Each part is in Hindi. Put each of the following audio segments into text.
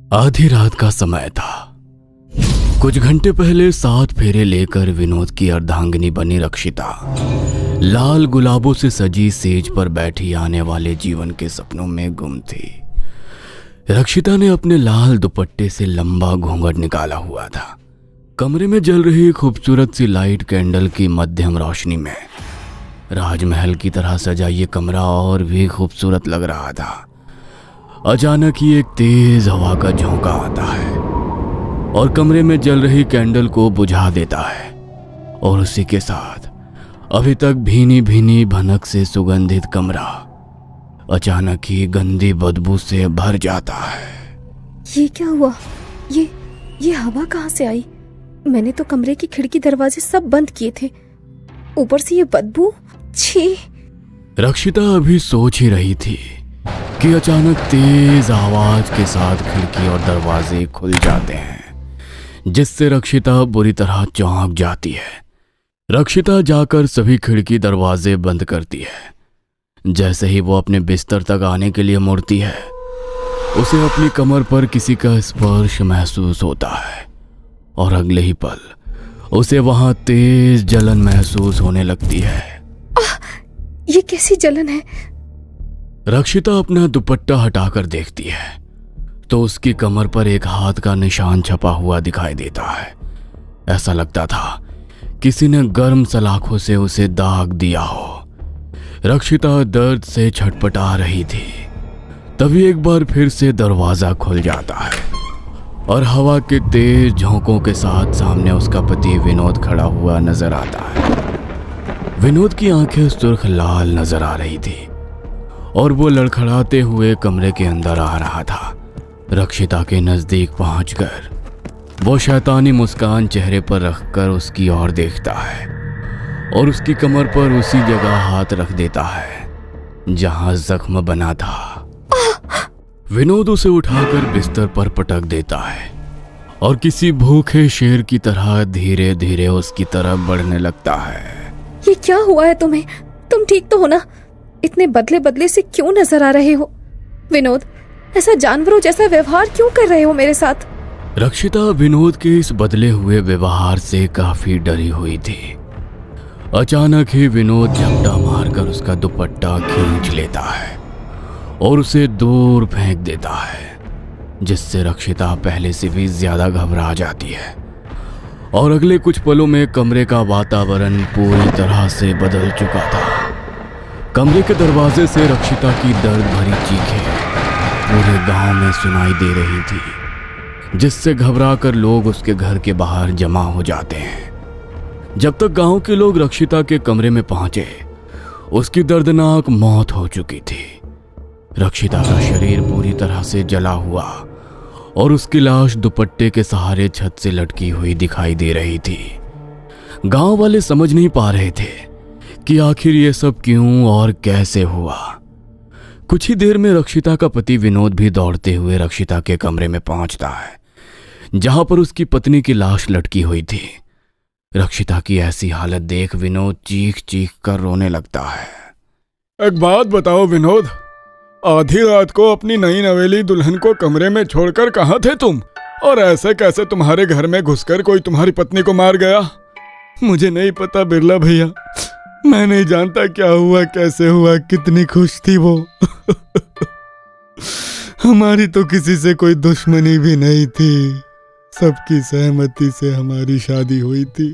आधी रात का समय था। कुछ घंटे पहले 7 फेरे लेकर विनोद की अर्धांगिनी बनी रक्षिता लाल गुलाबों से सजी सेज पर बैठी आने वाले जीवन के सपनों में गुम थी। रक्षिता ने अपने लाल दुपट्टे से लंबा घूंघट निकाला हुआ था। कमरे में जल रही खूबसूरत सी लाइट कैंडल की मध्यम रोशनी में राजमहल की तरह सजा ये कमरा और भी खूबसूरत लग रहा था। अचानक ही एक तेज हवा का झोंका आता है और कमरे में जल रही कैंडल को बुझा देता है और उसी के साथ अभी तक भीनी भीनी भनक से सुगंधित कमरा अचानक ही गंदी बदबू से भर जाता है। ये क्या हुआ? ये हवा कहाँ से आई? मैंने तो कमरे की खिड़की दरवाजे सब बंद किए थे, ऊपर से ये बदबू। छी! रक्षिता अभी सोच ही रही थी कि अचानक तेज आवाज के साथ खिड़की और दरवाजे खुल जाते हैं, जिससे रक्षिता बुरी तरह चौंक जाती है। रक्षिता जाकर सभी खिड़की दरवाजे बंद करती है। जैसे ही वो अपने बिस्तर तक आने के लिए मुड़ती है, उसे अपनी कमर पर किसी का स्पर्श महसूस होता है और अगले ही पल उसे वहां तेज जलन महसूस होने लगती है। ये कैसी जलन है? रक्षिता अपना दुपट्टा हटाकर देखती है तो उसकी कमर पर एक हाथ का निशान छपा हुआ दिखाई देता है। ऐसा लगता था किसी ने गर्म सलाखों से उसे दाग दिया हो। रक्षिता दर्द से छटपटा रही थी। तभी एक बार फिर से दरवाजा खुल जाता है और हवा के तेज झोंकों के साथ सामने उसका पति विनोद खड़ा हुआ नजर आता है। विनोद की आंखें सुर्ख लाल नजर आ रही थी और वो लड़खड़ाते हुए कमरे के अंदर आ रहा था। रक्षिता के नजदीक पहुंचकर वो शैतानी मुस्कान चेहरे पर रखकर उसकी ओर देखता है और उसकी कमर पर उसी जगह हाथ रख देता है जहां जख्म बना था। विनोद उसे उठाकर बिस्तर पर पटक देता है और किसी भूखे शेर की तरह धीरे धीरे उसकी तरफ बढ़ने लगता है। ये क्या हुआ है तुम्हें? तुम ठीक तो हो ना? इतने बदले बदले से क्यों नजर आ रहे हो? विनोद, ऐसा जानवरों जैसा व्यवहार क्यों कर रहे हो मेरे साथ? रक्षिता विनोद के इस बदले हुए व्यवहार से काफी डरी हुई थी। अचानक ही विनोद झपटा मारकर उसका दुपट्टा खींच लेता है और उसे दूर फेंक देता है, जिससे रक्षिता पहले से भी ज्यादा घबरा जाती है और अगले कुछ पलों में कमरे का वातावरण पूरी तरह से बदल चुका था। कमरे के दरवाजे से रक्षिता की दर्द भरी चीखें पूरे गांव में सुनाई दे रही थी, जिससे घबराकर लोग उसके घर के बाहर जमा हो जाते हैं। जब तक गांव के लोग रक्षिता के कमरे में पहुंचे, उसकी दर्दनाक मौत हो चुकी थी। रक्षिता का शरीर पूरी तरह से जला हुआ और उसकी लाश दुपट्टे के सहारे छत से लटकी हुई दिखाई दे रही थी। गांव वाले समझ नहीं पा रहे थे कि आखिर ये सब क्यों और कैसे हुआ। कुछ ही देर में रक्षिता का पति विनोद भी दौड़ते हुए रक्षिता के कमरे में पहुंचता है, जहां पर उसकी पत्नी की लाश लटकी हुई थी। रक्षिता की ऐसी हालत देख विनोद चीख चीख कर रोने लगता है। एक बात बताओ विनोद, आधी रात को अपनी नई नवेली दुल्हन को कमरे में छोड़कर कहाँ थे तुम? और ऐसे कैसे तुम्हारे घर में घुसकर कोई तुम्हारी पत्नी को मार गया? मुझे नहीं पता बिरला भैया, मैं नहीं जानता क्या हुआ, कैसे हुआ, कितनी खुश थी वो। हमारी तो किसी से कोई दुश्मनी भी नहीं थी, सबकी सहमति से हमारी शादी हुई थी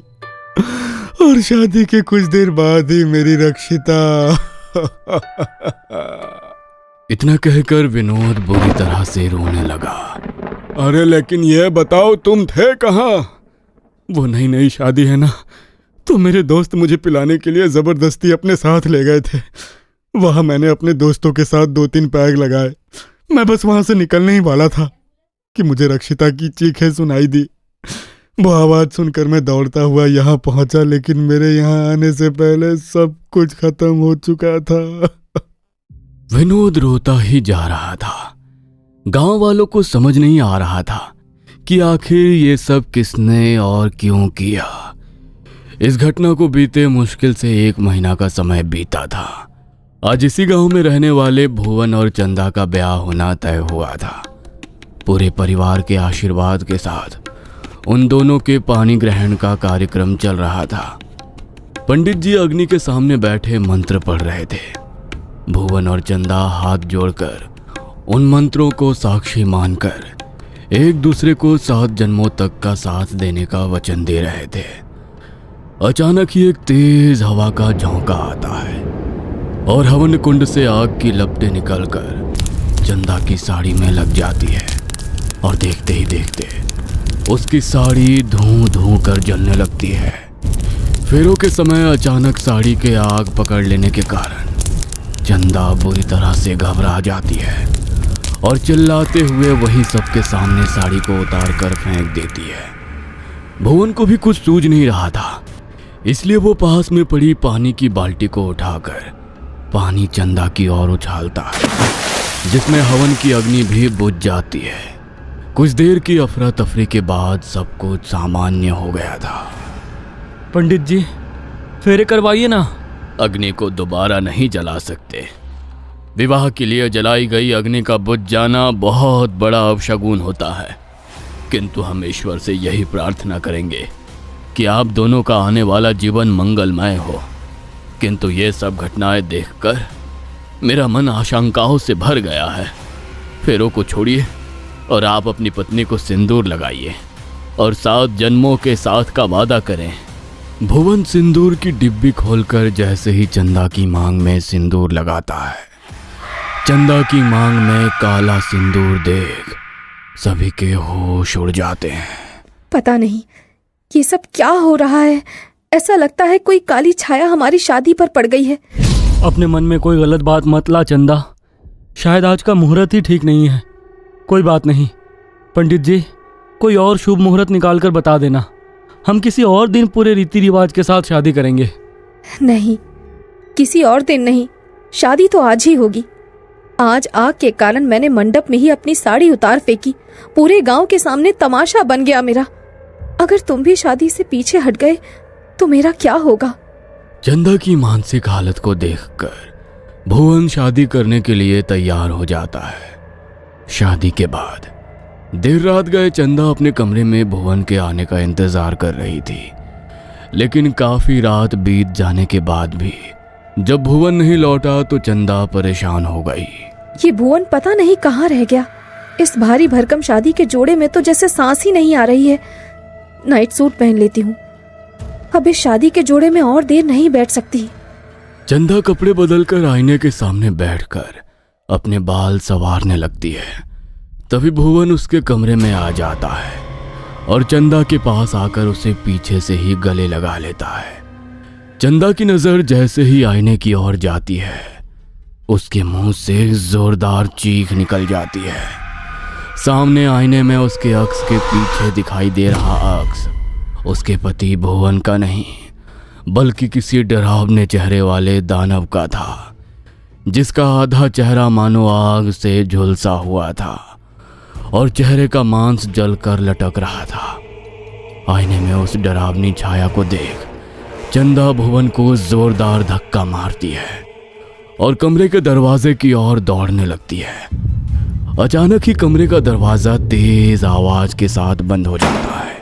और शादी के कुछ देर बाद ही मेरी रक्षिता। इतना कहकर विनोद बुरी तरह से रोने लगा। अरे लेकिन ये बताओ तुम थे कहाँ? वो नई नई शादी है ना, तो मेरे दोस्त मुझे पिलाने के लिए जबरदस्ती अपने साथ ले गए थे। वहां मैंने अपने दोस्तों के साथ 2-3 पैग लगाए। मैं बस वहां से निकलने ही वाला था कि मुझे रक्षिता की चीखें सुनाई दी। वो आवाज सुनकर मैं दौड़ता हुआ यहाँ पहुंचा, लेकिन मेरे यहाँ आने से पहले सब कुछ खत्म हो चुका था। विनोद रोता ही जा रहा था। गांव वालों को समझ नहीं आ रहा था कि आखिर ये सब किसने और क्यों किया। इस घटना को बीते मुश्किल से 1 महीना का समय बीता था। आज इसी गांव में रहने वाले भुवन और चंदा का ब्याह होना तय हुआ था। पूरे परिवार के आशीर्वाद के साथ उन दोनों के पानी ग्रहण का कार्यक्रम चल रहा था। पंडित जी अग्नि के सामने बैठे मंत्र पढ़ रहे थे। भुवन और चंदा हाथ जोड़कर उन मंत्रों को साक्षी मानकर एक दूसरे को 7 जन्मों तक का साथ देने का वचन दे रहे थे। अचानक ही एक तेज हवा का झोंका आता है और हवन कुंड से आग की लपटें निकलकर चंदा की साड़ी में लग जाती है और देखते ही देखते उसकी साड़ी धूं धूं कर जलने लगती है। फेरों के समय अचानक साड़ी के आग पकड़ लेने के कारण चंदा बुरी तरह से घबरा जाती है और चिल्लाते हुए वही सबके सामने साड़ी को उतार कर फेंक देती है। भुवन को भी कुछ सूझ नहीं रहा था, इसलिए वो पास में पड़ी पानी की बाल्टी को उठाकर पानी चंदा की ओर उछालता है, जिसमें हवन की अग्नि भी बुझ जाती है। कुछ देर की अफरा तफरी के बाद सब कुछ सामान्य हो गया था। पंडित जी, फेरे करवाइए ना। अग्नि को दोबारा नहीं जला सकते। विवाह के लिए जलाई गई अग्नि का बुझ जाना बहुत बड़ा अपशगुन होता है, किंतु हम ईश्वर से यही प्रार्थना करेंगे कि आप दोनों का आने वाला जीवन मंगलमय हो। किंतु ये सब घटनाएं देखकर मेरा मन आशंकाओं से भर गया है। फेरों को छोड़िए और आप अपनी पत्नी को सिंदूर लगाइए और 7 जन्मों के साथ का वादा करें। भुवन सिंदूर की डिब्बी खोलकर जैसे ही चंदा की मांग में सिंदूर लगाता है, चंदा की मांग में काला सिंदूर देख सभी के होश उड़ जाते हैं। पता नहीं ये सब क्या हो रहा है। ऐसा लगता है कोई काली छाया हमारी शादी पर पड़ गई है। अपने मन में कोई गलत बात मत ला चंदा, शायद आज का मुहूर्त ही ठीक नहीं है। कोई बात नहीं पंडित जी, कोई और शुभ मुहूर्त निकाल कर बता देना, हम किसी और दिन पूरे रीति रिवाज के साथ शादी करेंगे। नहीं, किसी और दिन नहीं, शादी तो आज ही होगी। आज आग के कारण मैंने मंडप में ही अपनी साड़ी उतार फेंकी। पूरे गांव के सामने तमाशा बन गया मेरा। अगर तुम भी शादी से पीछे हट गए तो मेरा क्या होगा? चंदा की मानसिक हालत को देखकर भुवन शादी करने के लिए तैयार हो जाता है। शादी के बाद देर रात गए चंदा अपने कमरे में भुवन के आने का इंतजार कर रही थी, लेकिन काफी रात बीत जाने के बाद भी जब भुवन नहीं लौटा तो चंदा परेशान हो गई। ये भुवन पता नहीं कहाँ रह गया। इस भारी भरकम शादी के जोड़े में तो जैसे सांस ही नहीं आ रही है। नाइट सूट पहन लेती हूँ, अब इस शादी के जोड़े में और देर नहीं बैठ सकती। चंदा कपड़े बदलकर आईने के सामने बैठकर अपने बाल संवारने लगती है। तभी भुवन उसके कमरे में आ जाता है और चंदा के पास आकर उसे पीछे से ही गले लगा लेता है। चंदा की नजर जैसे ही आईने की ओर जाती है, उसके मुंह से जोरदार चीख निकल जाती है। सामने आईने में उसके अक्स के पीछे दिखाई दे रहा अक्स उसके पति भुवन का नहीं, बल्कि किसी डरावने चेहरे वाले दानव का था, जिसका आधा चेहरा मानो आग से झुलसा हुआ था और चेहरे का मांस जलकर लटक रहा था। आईने में उस डरावनी छाया को देख चंदा भुवन को जोरदार धक्का मारती है और कमरे के दरवाजे की ओर दौड़ने लगती है। अचानक ही कमरे का दरवाजा तेज आवाज के साथ बंद हो जाता है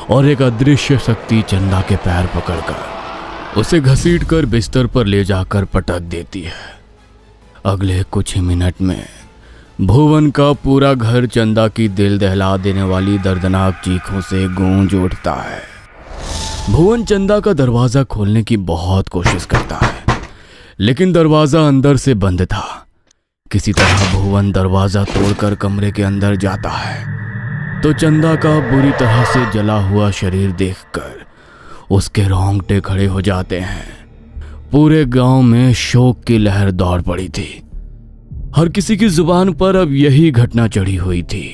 और एक अदृश्य शक्ति चंदा के पैर पकड़कर उसे घसीटकर बिस्तर पर ले जाकर पटक देती है। अगले कुछ ही मिनट में भुवन का पूरा घर चंदा की दिल दहला देने वाली दर्दनाक चीखों से गूंज उठता है। भुवन चंदा का दरवाजा खोलने की बहुत कोशिश करता है, लेकिन दरवाजा अंदर से बंद था। किसी तरह भुवन दरवाजा तोड़कर कमरे के अंदर जाता है तो चंदा का बुरी तरह से जला हुआ शरीर देखकर उसके रोंगटे खड़े हो जाते हैं। पूरे गांव में शोक की लहर दौड़ पड़ी थी। हर किसी की जुबान पर अब यही घटना चढ़ी हुई थी।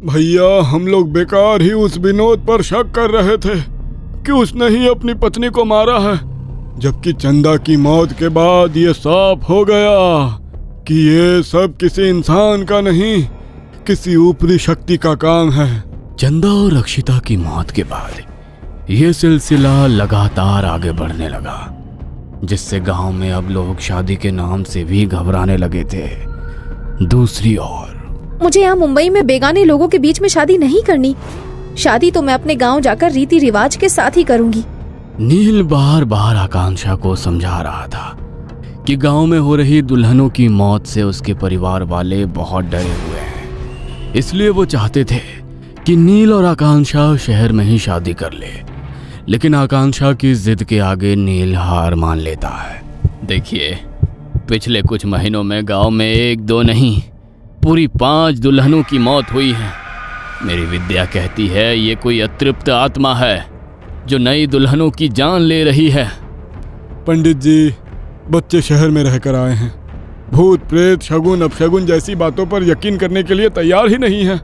भैया, हम लोग बेकार ही उस विनोद पर शक कर रहे थे कि उसने ही अपनी पत्नी को मारा है, जबकि चंदा की मौत के बाद ये साफ हो गया कि ये सब किसी इंसान का नहीं, किसी ऊपरी शक्ति का काम है। चंदा और रक्षिता की मौत के बाद यह सिलसिला लगातार आगे बढ़ने लगा, जिससे गांव में अब लोग शादी के नाम से भी घबराने लगे थे। दूसरी ओर मुझे यहाँ मुंबई में बेगाने लोगों के बीच में शादी नहीं करनी। शादी तो मैं अपने गांव जाकर रीति रिवाज के साथ ही करूंगी। नील बार बार आकांक्षा को समझा रहा था कि गांव में हो रही दुल्हनों की मौत से उसके परिवार वाले बहुत डरे हुए हैं। इसलिए वो चाहते थे कि नील और आकांक्षा शहर में ही शादी कर ले, लेकिन आकांक्षा की जिद के आगे नील हार मान लेता है। देखिए, पिछले कुछ महीनों में गांव में 1-2 नहीं, पूरी 5 दुल्हनों की मौत हुई है। मेरी विद्या कहती है ये कोई अतृप्त आत्मा है जो नई दुल्हनों की जान ले रही है। पंडित जी, बच्चे शहर में रहकर आए हैं। भूत प्रेत शगुन अपशगुन जैसी बातों पर यकीन करने के लिए तैयार ही नहीं है।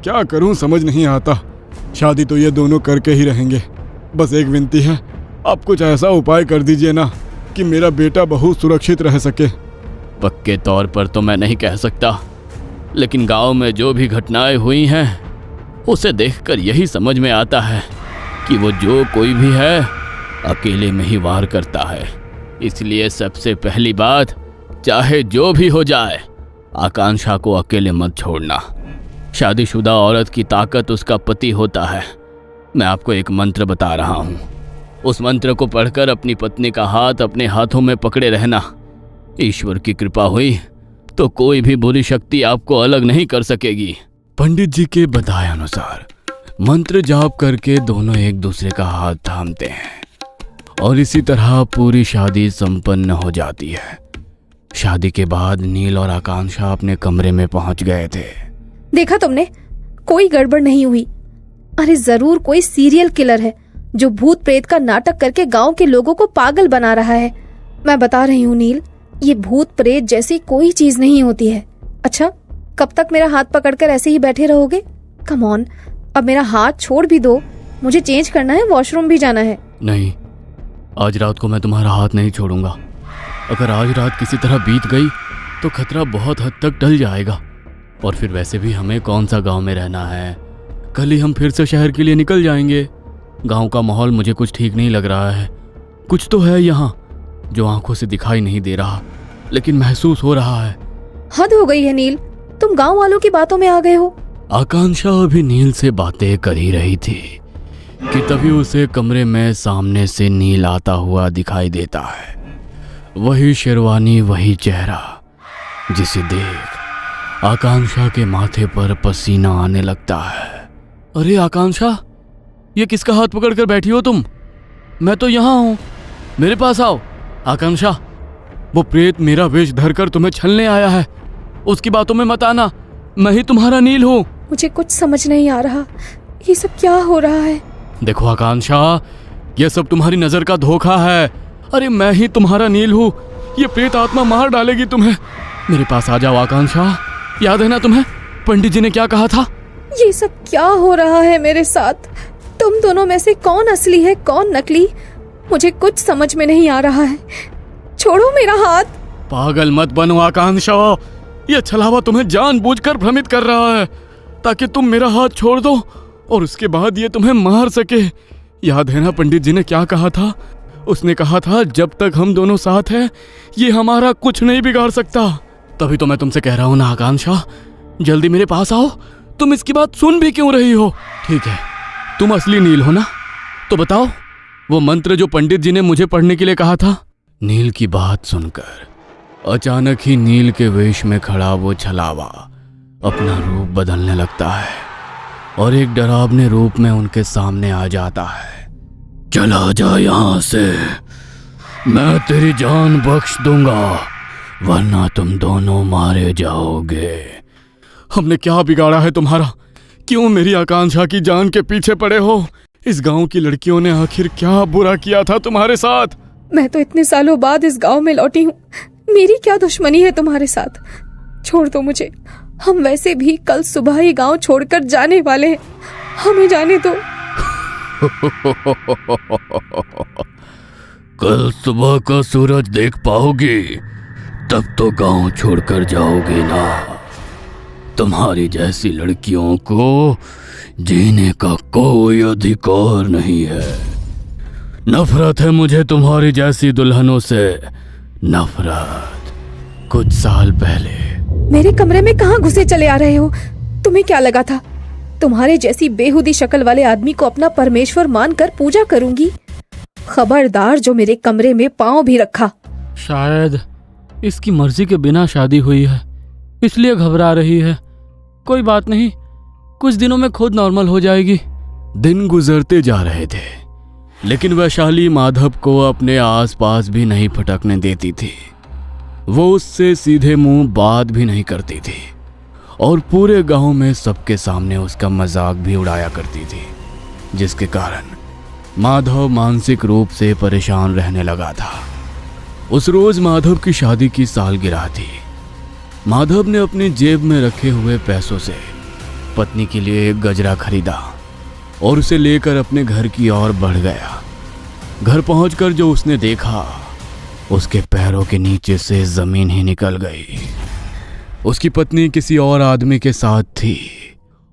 क्या करूं समझ नहीं आता। शादी तो ये दोनों करके ही रहेंगे। बस एक विनती है, आप कुछ ऐसा उपाय कर दीजिए ना कि मेरा बेटा बहुत सुरक्षित रह सके। पक्के तौर पर तो मैं नहीं कह सकता, लेकिन गांव में जो भी घटनाएं हुई हैं उसे देखकर यही समझ में आता है कि वो जो कोई भी है अकेले में ही वार करता है। इसलिए सबसे पहली बात, चाहे जो भी हो जाए, आकांक्षा को अकेले मत छोड़ना। शादीशुदा औरत की ताकत उसका पति होता है। मैं आपको एक मंत्र बता रहा हूँ। उस मंत्र को पढ़कर अपनी पत्नी का हाथ अपने हाथों में पकड़े रहना। ईश्वर की कृपा हुई तो कोई भी बुरी शक्ति आपको अलग नहीं कर सकेगी। पंडित जी के बताए अनुसार मंत्र जाप करके दोनों एक दूसरे का हाथ थामते हैं और इसी तरह पूरी शादी संपन्न हो जाती है। शादी के बाद नील और आकांक्षा अपने कमरे में पहुंच गए थे। देखा तुमने, कोई गड़बड़ नहीं हुई। अरे जरूर कोई सीरियल किलर है जो भूत प्रेत का नाटक करके गांव के लोगों को पागल बना रहा है। मैं बता रही हूँ नील, ये भूत प्रेत जैसी कोई चीज नहीं होती है। अच्छा, कब तक मेरा हाथ पकड़कर ऐसे ही बैठे रहोगे? कम ऑन, अब मेरा हाथ छोड़ भी दो। मुझे चेंज करना है, वॉशरूम भी जाना है। नहीं, आज रात को मैं तुम्हारा हाथ नहीं छोड़ूंगा। अगर आज रात किसी तरह बीत गई तो खतरा बहुत हद तक टल जाएगा। और फिर वैसे भी हमें कौन सा गांव में रहना है, कल ही हम फिर से शहर के लिए निकल जाएंगे। गांव का माहौल मुझे कुछ ठीक नहीं लग रहा है। कुछ तो है यहाँ जो आंखों से दिखाई नहीं दे रहा, लेकिन महसूस हो रहा है। हद हो गई है नील, तुम गांव वालों की बातों में आ गए हो। आकांक्षा अभी नील से बातें कर ही रही थी कि तभी उसे कमरे में सामने से नील आता हुआ दिखाई देता है। वही शेरवानी, वही चेहरा, जिसे देख आकांक्षा के माथे पर पसीना आने लगता है। अरे आकांक्षा, ये किसका हाथ पकड़कर बैठी हो तुम? मैं तो यहाँ हूँ, मेरे पास आओ। आकांक्षा, वो प्रेत मेरा वेश धरकर तुम्हें छलने आया है। उसकी बातों में मत आना, मैं ही तुम्हारा नील हूँ। मुझे कुछ समझ नहीं आ रहा, ये सब क्या हो रहा है? देखो आकांक्षा, ये सब तुम्हारी नजर का धोखा है। अरे मैं ही तुम्हारा नील हूँ। ये प्रेत आत्मा मार डालेगी तुम्हें। मेरे पास आ जाओ आकांक्षा। याद है ना तुम्हें पंडित जी ने क्या कहा था? ये सब क्या हो रहा है मेरे साथ? तुम दोनों में से कौन असली है, कौन नकली? मुझे कुछ समझ में नहीं आ रहा है। छोड़ो मेरा हाथ। पागल मत बनो आकांक्षा। ये छलावा तुम्हें जानबूझकर भ्रमित कर रहा है ताकि तुम मेरा हाथ छोड़ दो और उसके बाद ये तुम्हें मार सके। याद है ना पंडित जी ने क्या कहा था? उसने कहा था जब तक हम दोनों साथ हैं ये हमारा कुछ नहीं बिगाड़ सकता। तभी तो मैं तुमसे कह रहा हूं ना आकांक्षा, जल्दी मेरे पास आओ। तुम इसकी बात सुन भी क्यों रही हो? ठीक है, तुम असली नील हो ना? तो बताओ वो मंत्र जो पंडित जी ने मुझे पढ़ने के लिए कहा था। नील की बात सुनकर अचानक ही नील के वेश में खड़ा वो छलावा अपना रूप बदलने लगता है और एक डरावने रूप में उनके सामने आ जाता है। चला जा यहाँ से, मैं तेरी जान बख्श दूंगा, वरना तुम दोनों मारे जाओगे। हमने क्या बिगाड़ा है तुम्हारा? क्यों मेरी आकांक्षा की जान के पीछे पड़े हो? इस गांव की लड़कियों ने आखिर क्या बुरा किया था तुम्हारे साथ? मैं तो इतने सालों बाद इस गांव में लौटी हूँ, मेरी क्या दुश्मनी है तुम्हारे साथ? छोड़ दो मुझे, हम वैसे भी कल सुबह ही गांव छोड़कर जाने वाले हैं, हमें जाने दो। कल सुबह का सूरज देख पाओगी तब तो गांव छोड़कर जाओगे ना। तुम्हारी जैसी लड़कियों को जीने का कोई अधिकार नहीं है। नफरत है मुझे तुम्हारी जैसी दुल्हनों से, नफरत। कुछ साल पहले मेरे कमरे में कहाँ घुसे चले आ रहे हो? तुम्हें क्या लगा था तुम्हारे जैसी बेहुदी शक्ल वाले आदमी को अपना परमेश्वर मानकर पूजा करूंगी? खबरदार जो मेरे कमरे में पांव भी रखा। शायद इसकी मर्जी के बिना शादी हुई है, इसलिए घबरा रही है। कोई बात नहीं, कुछ दिनों में खुद नॉर्मल हो जाएगी। दिन गुजरते जा रहे थे, लेकिन वैशाली माधव को अपने आसपास भी नहीं फटकने देती थी। वो उससे सीधे मुंह बात भी नहीं करती थी और पूरे गांव में सबके सामने उसका मजाक भी उड़ाया करती थी, जिसके कारण माधव मानसिक रूप से परेशान रहने लगा था। उस रोज माधव की शादी की सालगिरह थी। माधव ने अपनी जेब में रखे हुए पैसों से पत्नी के लिए एक गजरा खरीदा और उसे लेकर अपने घर की ओर बढ़ गया। घर पहुंचकर जो उसने देखा, उसके पैरों के नीचे से जमीन ही निकल गई। उसकी पत्नी किसी और आदमी के साथ थी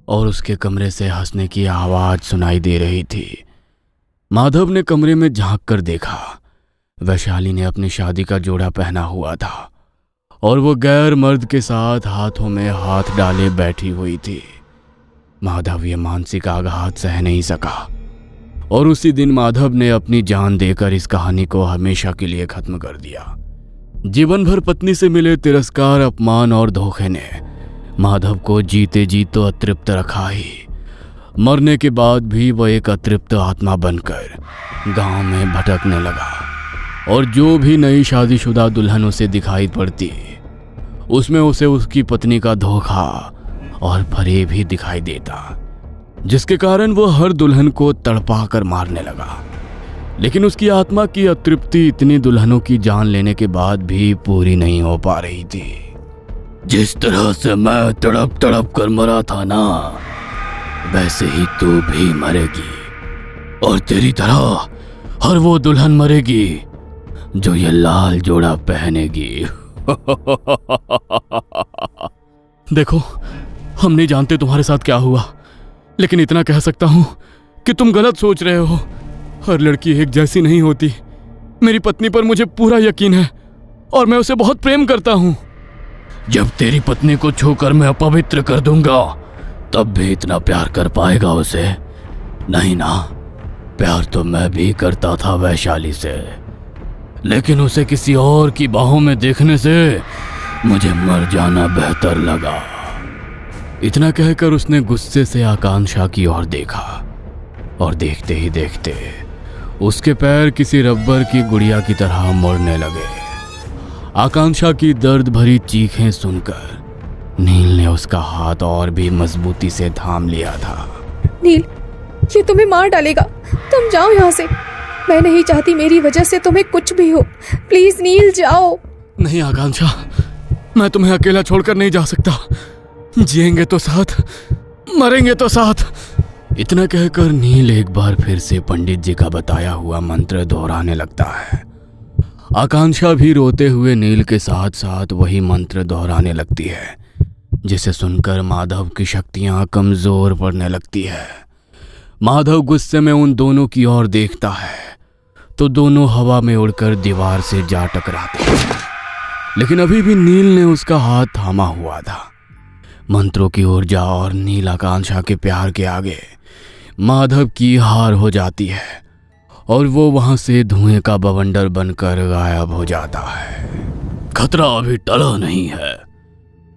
और उसके कमरे से हंसने की आवाज सुनाई दे रही थी। माधव ने कमरे में झांक कर देखा, वैशाली ने अपनी शादी का जोड़ा पहना हुआ था और वो गैर मर्द के साथ हाथों में हाथ डाले बैठी हुई थी। माधव ये मानसिक आघात सह नहीं सका और उसी दिन माधव ने अपनी जान देकर इस कहानी को हमेशा के लिए खत्म कर दिया। जीवन भर पत्नी से मिले तिरस्कार, अपमान और धोखे ने माधव को जीते जी तो अतृप्त रखा ही, मरने के बाद भी वह एक अतृप्त आत्मा बनकर गांव में भटकने लगा और जो भी नई शादीशुदा दुल्हन उसे दिखाई पड़ती, उसमें उसे उसकी पत्नी का धोखा और फरेब ही दिखाई देता, जिसके कारण वो हर दुल्हन को तड़पा कर मारने लगा। लेकिन उसकी आत्मा की अतृप्ति इतनी दुल्हनों की जान लेने के बाद भी पूरी नहीं हो पा रही थी। जिस तरह से मैं तड़प तड़प कर मरा था ना, वैसे ही तू भी मरेगी और तेरी तरह हर वो दुल्हन मरेगी जो ये लाल जोड़ा पहनेगी। देखो, हम नहीं जानते तुम्हारे साथ क्या हुआ, लेकिन इतना कह सकता हूं कि तुम गलत सोच रहे हो। हर लड़की एक जैसी नहीं होती। मेरी पत्नी पर मुझे पूरा यकीन है और मैं उसे बहुत प्रेम करता हूं। जब तेरी पत्नी को छूकर मैं अपवित्र कर दूंगा, तब भी इतना प्यार कर पाएगा उसे? नहीं ना। प्यार तो मैं भी करता था वैशाली से, लेकिन उसे किसी और की बाहों में देखने से मुझे मर जाना बेहतर लगा। इतना कहकर उसने गुस्से से आकांक्षा की ओर देखा और देखते ही देखते उसके पैर किसी रबर की गुड़िया की तरह मुड़ने लगे। आकांक्षा की दर्द भरी चीखें सुनकर नील ने उसका हाथ और भी मजबूती से थाम लिया था। नील, ये तुम्हें मार डालेगा। तुम जाओ यहाँ से। मैं नहीं चाहती मेरी वजह से तुम्हें कुछ भी हो। प्लीज नील, जाओ। नहीं आकांक्षा, मैं तुम्हें अकेला छोड़कर नहीं जा सकता। जिएंगे तो साथ, मरेंगे तो साथ। इतना कहकर नील एक बार फिर से पंडित जी का बताया हुआ मंत्र दोहराने लगता है। आकांक्षा भी रोते हुए नील के साथ साथ वही मंत्र दोहराने लगती है, जिसे सुनकर माधव की शक्तियां कमजोर पड़ने लगती है। माधव गुस्से में उन दोनों की ओर देखता है तो दोनों हवा में उड़कर दीवार से जा टकराते हैं, लेकिन अभी भी नील ने उसका हाथ थामा हुआ था। मंत्रों की ऊर्जा और नील आकांक्षा के प्यार के आगे माधव की हार हो जाती है और वो वहां से धुएं का बवंडर बनकर गायब हो जाता है। खतरा अभी टला नहीं है।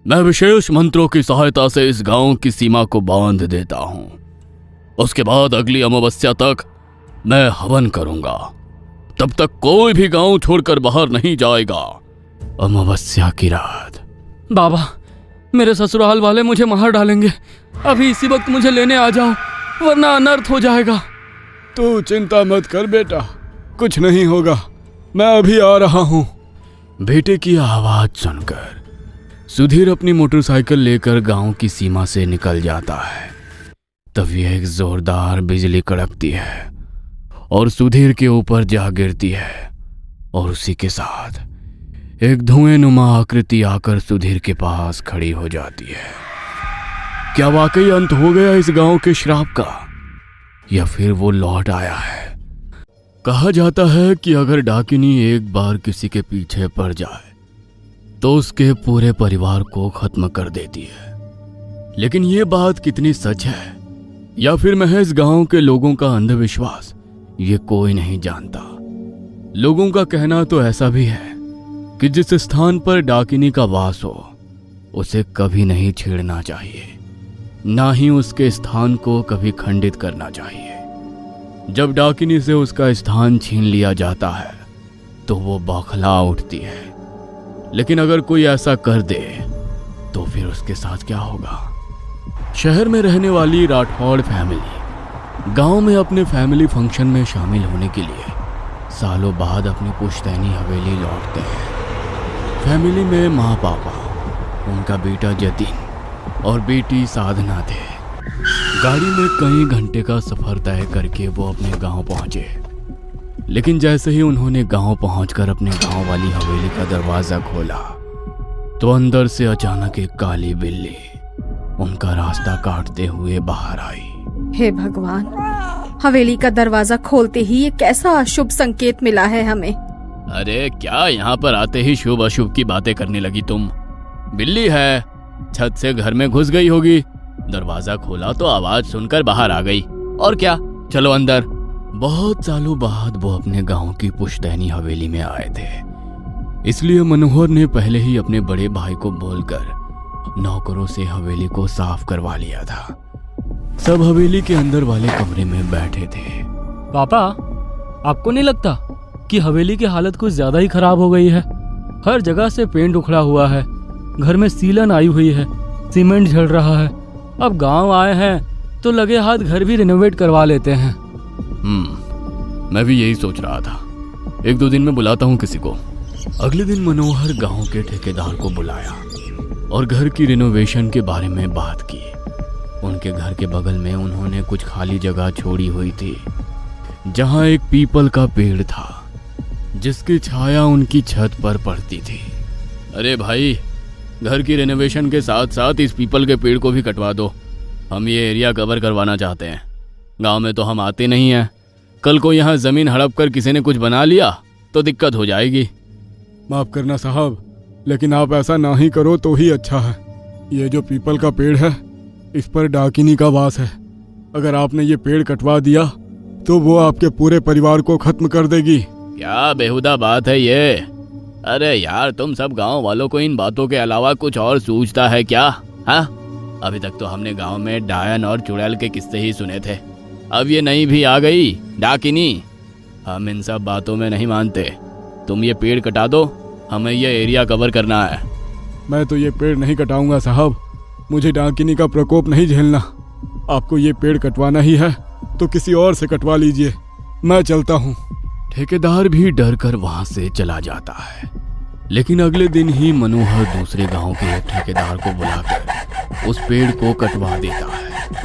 मैं विशेष मंत्रों की सहायता से इस गांव की सीमा को बांध देता हूं। उसके बाद अगली अमावस्या तक मैं हवन करूंगा। तब तक कोई भी गांव छोड़कर बाहर नहीं जाएगा। अमावस्या की रात। बाबा, मेरे ससुराल वाले मुझे मार डालेंगे। अभी इसी वक्त मुझे लेने आ जाओ, वरना अनर्थ हो जाएगा। तू चिंता मत कर बेटा, कुछ नहीं होगा। मैं अभी आ रहा हूं। बेटे की आवाज सुनकर सुधीर अपनी मोटरसाइकिल लेकर गांव की सीमा से निकल जाता है। तभी एक जोरदार बिजली कड़कती है और सुधीर के ऊपर जा गिरती है और उसी के साथ एक धुएंनुमा आकृति आकर सुधीर के पास खड़ी हो जाती है। क्या वाकई अंत हो गया इस गांव के श्राप का, या फिर वो लौट आया है? कहा जाता है कि अगर डाकिनी एक बार किसी के पीछे पड़ जाए तो उसके पूरे परिवार को खत्म कर देती है। लेकिन ये बात कितनी सच है या फिर महज गांव के लोगों का अंधविश्वास, ये कोई नहीं जानता। लोगों का कहना तो ऐसा भी है कि जिस स्थान पर डाकिनी का वास हो उसे कभी नहीं छेड़ना चाहिए, ना ही उसके स्थान को कभी खंडित करना चाहिए। जब डाकिनी से उसका स्थान छीन लिया जाता है तो वो बौखला उठती है, लेकिन अगर कोई ऐसा कर दे तो फिर उसके साथ क्या होगा। शहर में रहने वाली राठौड़ फैमिली गांव में अपने फैमिली फंक्शन में शामिल होने के लिए सालों बाद अपनी पुश्तैनी हवेली लौटते हैं। फैमिली में माँ पापा, उनका बेटा जतिन और बेटी साधना थे। गाड़ी में कई घंटे का सफर तय करके वो अपने गांव पहुंचे, लेकिन जैसे ही उन्होंने गांव पहुंचकर अपने गांव वाली हवेली का दरवाजा खोला तो अंदर से अचानक एक काली बिल्ली उनका रास्ता काटते हुए बाहर आई। हे भगवान, हवेली का दरवाजा खोलते ही ये कैसा अशुभ संकेत मिला है हमें। अरे क्या यहाँ पर आते ही शुभ अशुभ की बातें करने लगी तुम? बिल्ली है, छत से घर में घुस गई होगी, दरवाजा खोला तो आवाज सुनकर बाहर आ गई, और क्या, चलो अंदर। बहुत सालों बाद वो अपने गांव की पुश्तैनी हवेली में आए थे, इसलिए मनोहर ने पहले ही अपने बड़े भाई को बोलकर नौकरों से हवेली को साफ करवा लिया था। सब हवेली के अंदर वाले कमरे में बैठे थे। पापा, आपको नहीं लगता कि हवेली की हालत कुछ ज्यादा ही खराब हो गई है? हर जगह से पेंट उखड़ा हुआ है, घर में सीलन आई हुई है, सीमेंट झड़ रहा है। अब गांव आए हैं तो लगे हाथ घर भी रिनोवेट करवा लेते हैं। मैं भी यही सोच रहा था, एक दो दिन में बुलाता हूँ किसी को। अगले दिन मनोहर गांव के ठेकेदार को बुलाया और घर की रिनोवेशन के बारे में बात की। उनके घर के बगल में उन्होंने कुछ खाली जगह छोड़ी हुई थी, जहां एक पीपल का पेड़ था जिसकी छाया उनकी छत पर पड़ती थी। अरे भाई, घर की रिनोवेशन के साथ साथ इस पीपल के पेड़ को भी कटवा दो, हम ये एरिया कवर करवाना चाहते हैं। गांव में तो हम आते नहीं हैं, कल को यहाँ जमीन हड़प कर किसी ने कुछ बना लिया तो दिक्कत हो जाएगी। माफ करना साहब, लेकिन आप ऐसा ना ही करो तो ही अच्छा है। ये जो पीपल का पेड़ है इस पर डाकिनी का वास है। अगर आपने ये पेड़ कटवा दिया तो वो आपके पूरे परिवार को खत्म कर देगी। क्या बेहुदा बात है ये? अरे यार, तुम सब गांव वालों को इन बातों के अलावा कुछ और सूझता है क्या? हाँ, अभी तक तो हमने गांव में डायन और चुड़ैल के किस्से ही सुने थे, अब ये नई भी आ गई, डाकिनी। हम इन सब बातों में नहीं मानते, तुम ये पेड़ कटा दो, हमें ये एरिया कवर करना है। मैं तो ये पेड़ नहीं कटाऊंगा साहब, मुझे डाकिनी का प्रकोप नहीं झेलना। आपको ये पेड़ कटवाना ही है तो किसी और से कटवा लीजिए, मैं चलता हूँ। ठेकेदार भी डर कर वहां से चला जाता है। लेकिन अगले दिन ही मनोहर दूसरे गांव के एक ठेकेदार को बुलाकर उस पेड़ को कटवा देता है।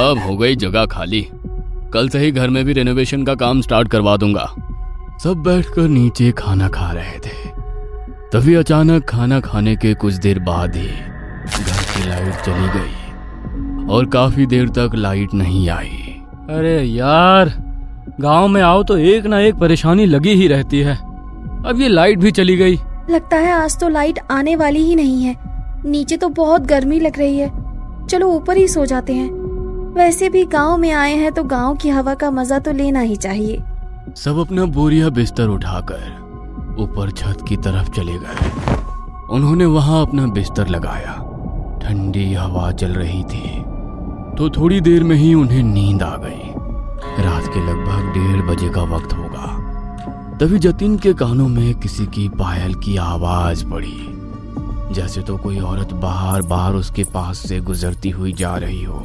अब हो गई जगह खाली, कल से ही घर में भी रेनोवेशन का काम स्टार्ट करवा दूंगा। सब बैठकर नीचे खाना खा रहे थे, तभी अचानक खाना खाने के कुछ देर बाद ही घर की लाइट चली गई और काफी देर तक लाइट नहीं आई। अरे यार, गांव में आओ तो एक ना एक परेशानी लगी ही रहती है। अब ये लाइट भी चली गई। लगता है आज तो लाइट आने वाली ही नहीं है। नीचे तो बहुत गर्मी लग रही है, चलो ऊपर ही सो जाते हैं। वैसे भी गांव में आए हैं तो गांव की हवा का मजा तो लेना ही चाहिए। सब अपना बोरिया बिस्तर उठाकर ऊपर छत की तरफ चले गए। उन्होंने वहां अपना बिस्तर लगाया, ठंडी हवा चल रही थी तो थोड़ी देर में ही उन्हें नींद आ गई। रात के लगभग 1:30 बजे का वक्त होगा, तभी जतिन के कानों में किसी की पायल की आवाज पड़ी, जैसे तो कोई औरत बार बार उसके पास से गुजरती हुई जा रही हो।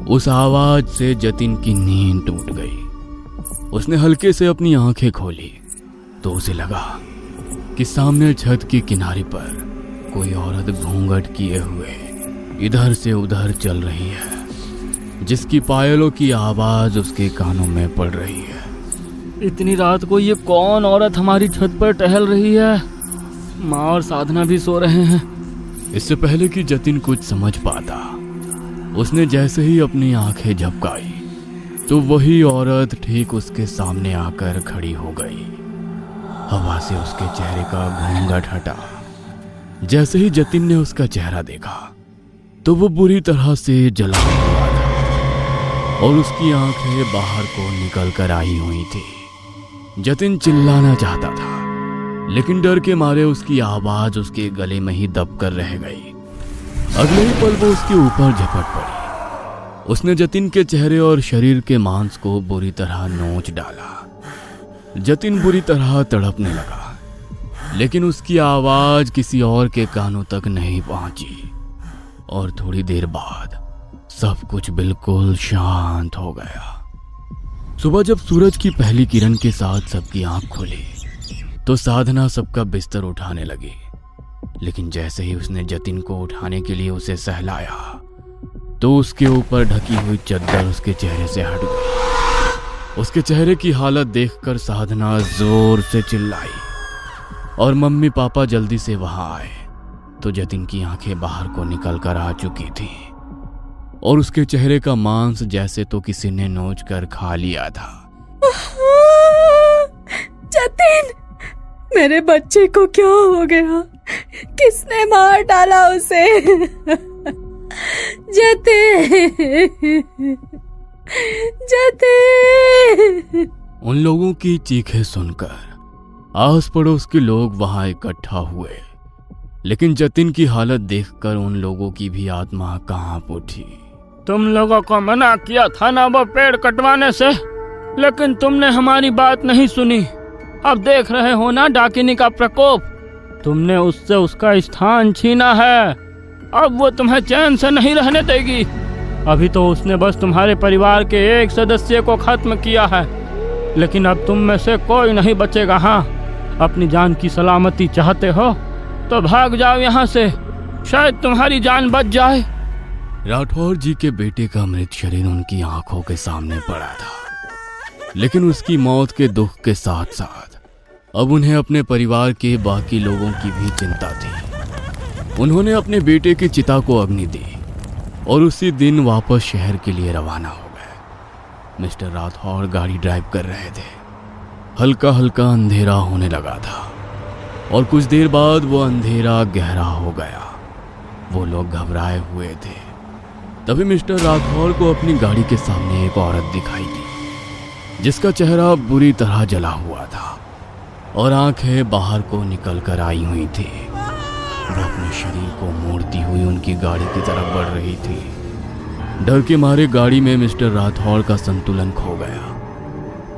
उस आवाज से जतिन की नींद टूट गई। उसने हल्के से अपनी आंखें खोली तो उसे लगा कि सामने छत के किनारे पर कोई औरत घूंघट किए हुए इधर से उधर चल रही है, जिसकी पायलों की आवाज उसके कानों में पड़ रही है। इतनी रात को ये कौन औरत हमारी छत पर टहल रही है? माँ और साधना भी सो रहे हैं। इससे पहले कि जतिन कुछ समझ पाता, उसने जैसे ही अपनी आंखें झपकाई तो वही औरत ठीक उसके सामने आकर खड़ी हो गई। हवा से उसके चेहरे का घूंघट हटा जैसे ही जतिन ने उसका चेहरा देखा तो वो बुरी तरह से जला हुआ था और उसकी आंखें बाहर को निकल कर आई हुई थी। जतिन चिल्लाना चाहता था लेकिन डर के मारे उसकी आवाज उसके गले में ही दब कर रह गई। अगले ही पल वो उसके ऊपर झपट पड़ी। उसने जतिन के चेहरे और शरीर के मांस को बुरी तरह नोच डाला। जतिन बुरी तरह तड़पने लगा लेकिन उसकी आवाज किसी और के कानों तक नहीं पहुंची और थोड़ी देर बाद सब कुछ बिल्कुल शांत हो गया। सुबह जब सूरज की पहली किरण के साथ सबकी आंख खुली तो साधना सबका बिस्तर उठाने लगी, लेकिन जैसे ही उसने जतिन को उठाने के लिए उसे सहलाया तो उसके ऊपर ढकी हुई चद्दर उसके चेहरे से हट गई। उसके चेहरे की हालत देखकर साधना जोर से चिल्लाई और मम्मी पापा जल्दी से वहां आए तो जतिन की आंखें बाहर को निकल कर आ चुकी थी और उसके चेहरे का मांस जैसे तो किसी ने नोच कर खा लिया था। जतिन, मेरे बच्चे को क्या हो गया? किसने मार डाला उसे? जतिन, जतिन। उन लोगों की चीखें सुनकर आस पड़ोस के लोग वहां इकट्ठा हुए, लेकिन जतिन की हालत देखकर उन लोगों की भी आत्मा कांप उठी। तुम लोगों को मना किया था ना वो पेड़ कटवाने से, लेकिन तुमने हमारी बात नहीं सुनी। अब देख रहे हो ना डाकिनी का प्रकोप। तुमने उससे उसका स्थान छीना है। अब वो तुम्हें चैन से नहीं रहने देगी। अभी तो उसने बस तुम्हारे परिवार के एक सदस्य को खत्म किया है, लेकिन अब तुम में से कोई नहीं बचेगा। हाँ, अपनी जान की सलामती चाहते हो तो भाग जाओ यहाँ से, शायद तुम्हारी जान बच जाए। राठौर जी के बेटे का मृत शरीर उनकी आंखों के सामने पड़ा था, लेकिन उसकी मौत के दुख के साथ साथ अब उन्हें अपने परिवार के बाकी लोगों की भी चिंता थी। उन्होंने अपने बेटे की चिता को अग्नि दी और उसी दिन वापस शहर के लिए रवाना हो गए। मिस्टर राठौर गाड़ी ड्राइव कर रहे थे। हल्का हल्का अंधेरा होने लगा था और कुछ देर बाद वो अंधेरा गहरा हो गया। वो लोग घबराए हुए थे। तभी मिस्टर राठौर को अपनी गाड़ी के सामने एक औरत दिखाई दी जिसका चेहरा बुरी तरह जला हुआ था और आंखें बाहर को निकल कर आई हुई थी। वो अपने शरीर को मोड़ती हुई उनकी गाड़ी की तरफ बढ़ रही थी। डर के मारे गाड़ी में मिस्टर राठौर का संतुलन खो गया।